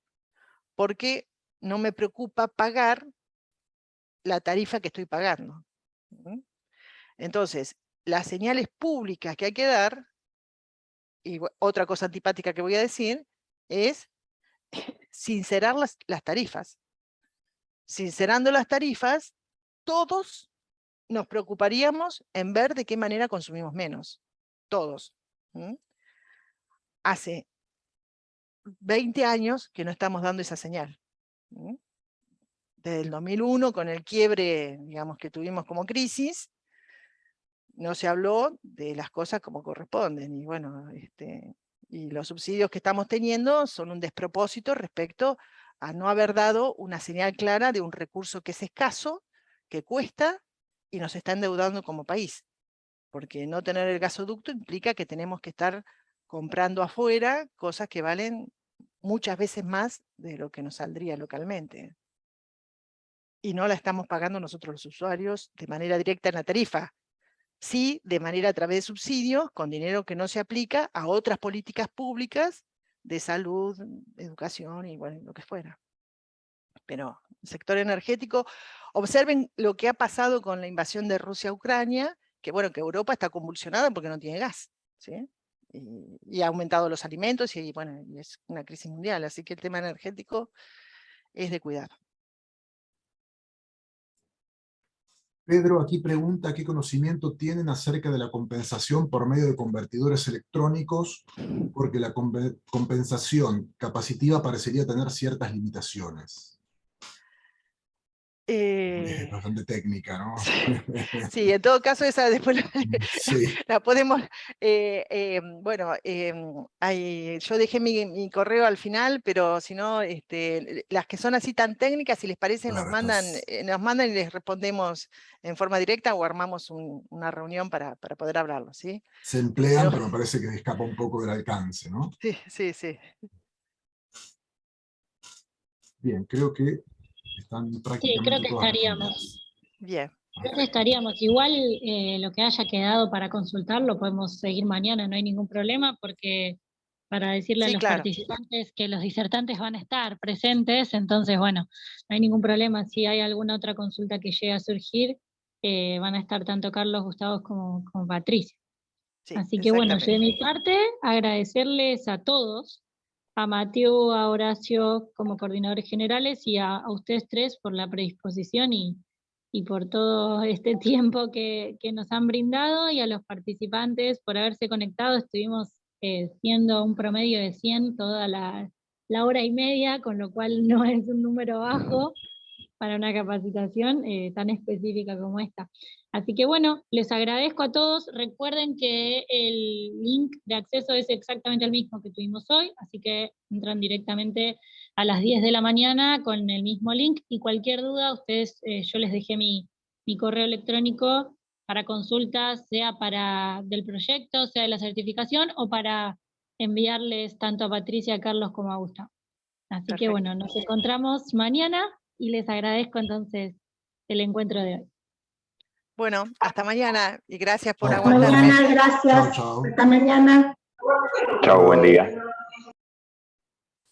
porque no me preocupa pagar la tarifa que estoy pagando. Entonces, las señales públicas que hay que dar, y otra cosa antipática que voy a decir, es sincerar las tarifas. Sincerando las tarifas, todos nos preocuparíamos en ver de qué manera consumimos menos. Todos. Hace 20 años que no estamos dando esa señal. Desde el 2001, con el quiebre, digamos, que tuvimos como crisis, no se habló de las cosas como corresponden. Y bueno, y los subsidios que estamos teniendo son un despropósito respecto a no haber dado una señal clara de un recurso que es escaso, que cuesta, y nos está endeudando como país. Porque no tener el gasoducto implica que tenemos que estar comprando afuera cosas que valen muchas veces más de lo que nos saldría localmente. Y no la estamos pagando nosotros los usuarios de manera directa en la tarifa. Sí, de manera a través de subsidios, con dinero que no se aplica a otras políticas públicas de salud, educación y bueno, lo que fuera. Pero el sector energético, observen lo que ha pasado con la invasión de Rusia a Ucrania, que bueno, que Europa está convulsionada porque no tiene gas, ¿sí? Y ha aumentado los alimentos y bueno, y es una crisis mundial, así que el tema energético es de cuidar. Pedro aquí pregunta qué conocimiento tienen acerca de la compensación por medio de convertidores electrónicos, porque la compensación capacitiva parecería tener ciertas limitaciones. Es bastante técnica, ¿no? Sí, en todo caso esa después sí. la podemos, bueno, yo dejé mi correo al final, pero si no, las que son así tan técnicas, si les parece, Claro, nos mandan y les respondemos en forma directa o armamos una reunión para poder hablarlo, ¿sí? Se emplean, pero me parece que escapa un poco del alcance, ¿no? Sí, sí, sí. Bien, creo que están prácticamente creo que todas estaríamos. respondidas. Bien. Creo que estaríamos. Igual lo que haya quedado para consultar lo podemos seguir mañana, no hay ningún problema, porque para decirle a Sí, los claro. participantes que los disertantes van a estar presentes, entonces bueno, no hay ningún problema. Si hay alguna otra consulta que llegue a surgir, van a estar tanto Carlos, Gustavo como Patricia. Sí, Así que bueno, yo de mi parte, agradecerles a todos, a Mateo, a Horacio como coordinadores generales y a ustedes tres por la predisposición y por todo este tiempo que nos han brindado, y a los participantes por haberse conectado. Estuvimos siendo un promedio de 100 toda la hora y media, con lo cual no es un número bajo para una capacitación tan específica como esta. Así que bueno, les agradezco a todos. Recuerden que el link de acceso es exactamente el mismo que tuvimos hoy, así que entran directamente a las 10 de la mañana con el mismo link, y cualquier duda, ustedes, yo les dejé mi correo electrónico para consultas, sea del proyecto, sea de la certificación, o para enviarles tanto a Patricia, a Carlos como a Gustavo. Así Perfecto. que bueno, nos encontramos mañana y les agradezco entonces el encuentro de hoy. Bueno, hasta mañana y gracias por Chao. aguantarme. Mañana, gracias. Chao, chao. Hasta mañana. Chao, buen día.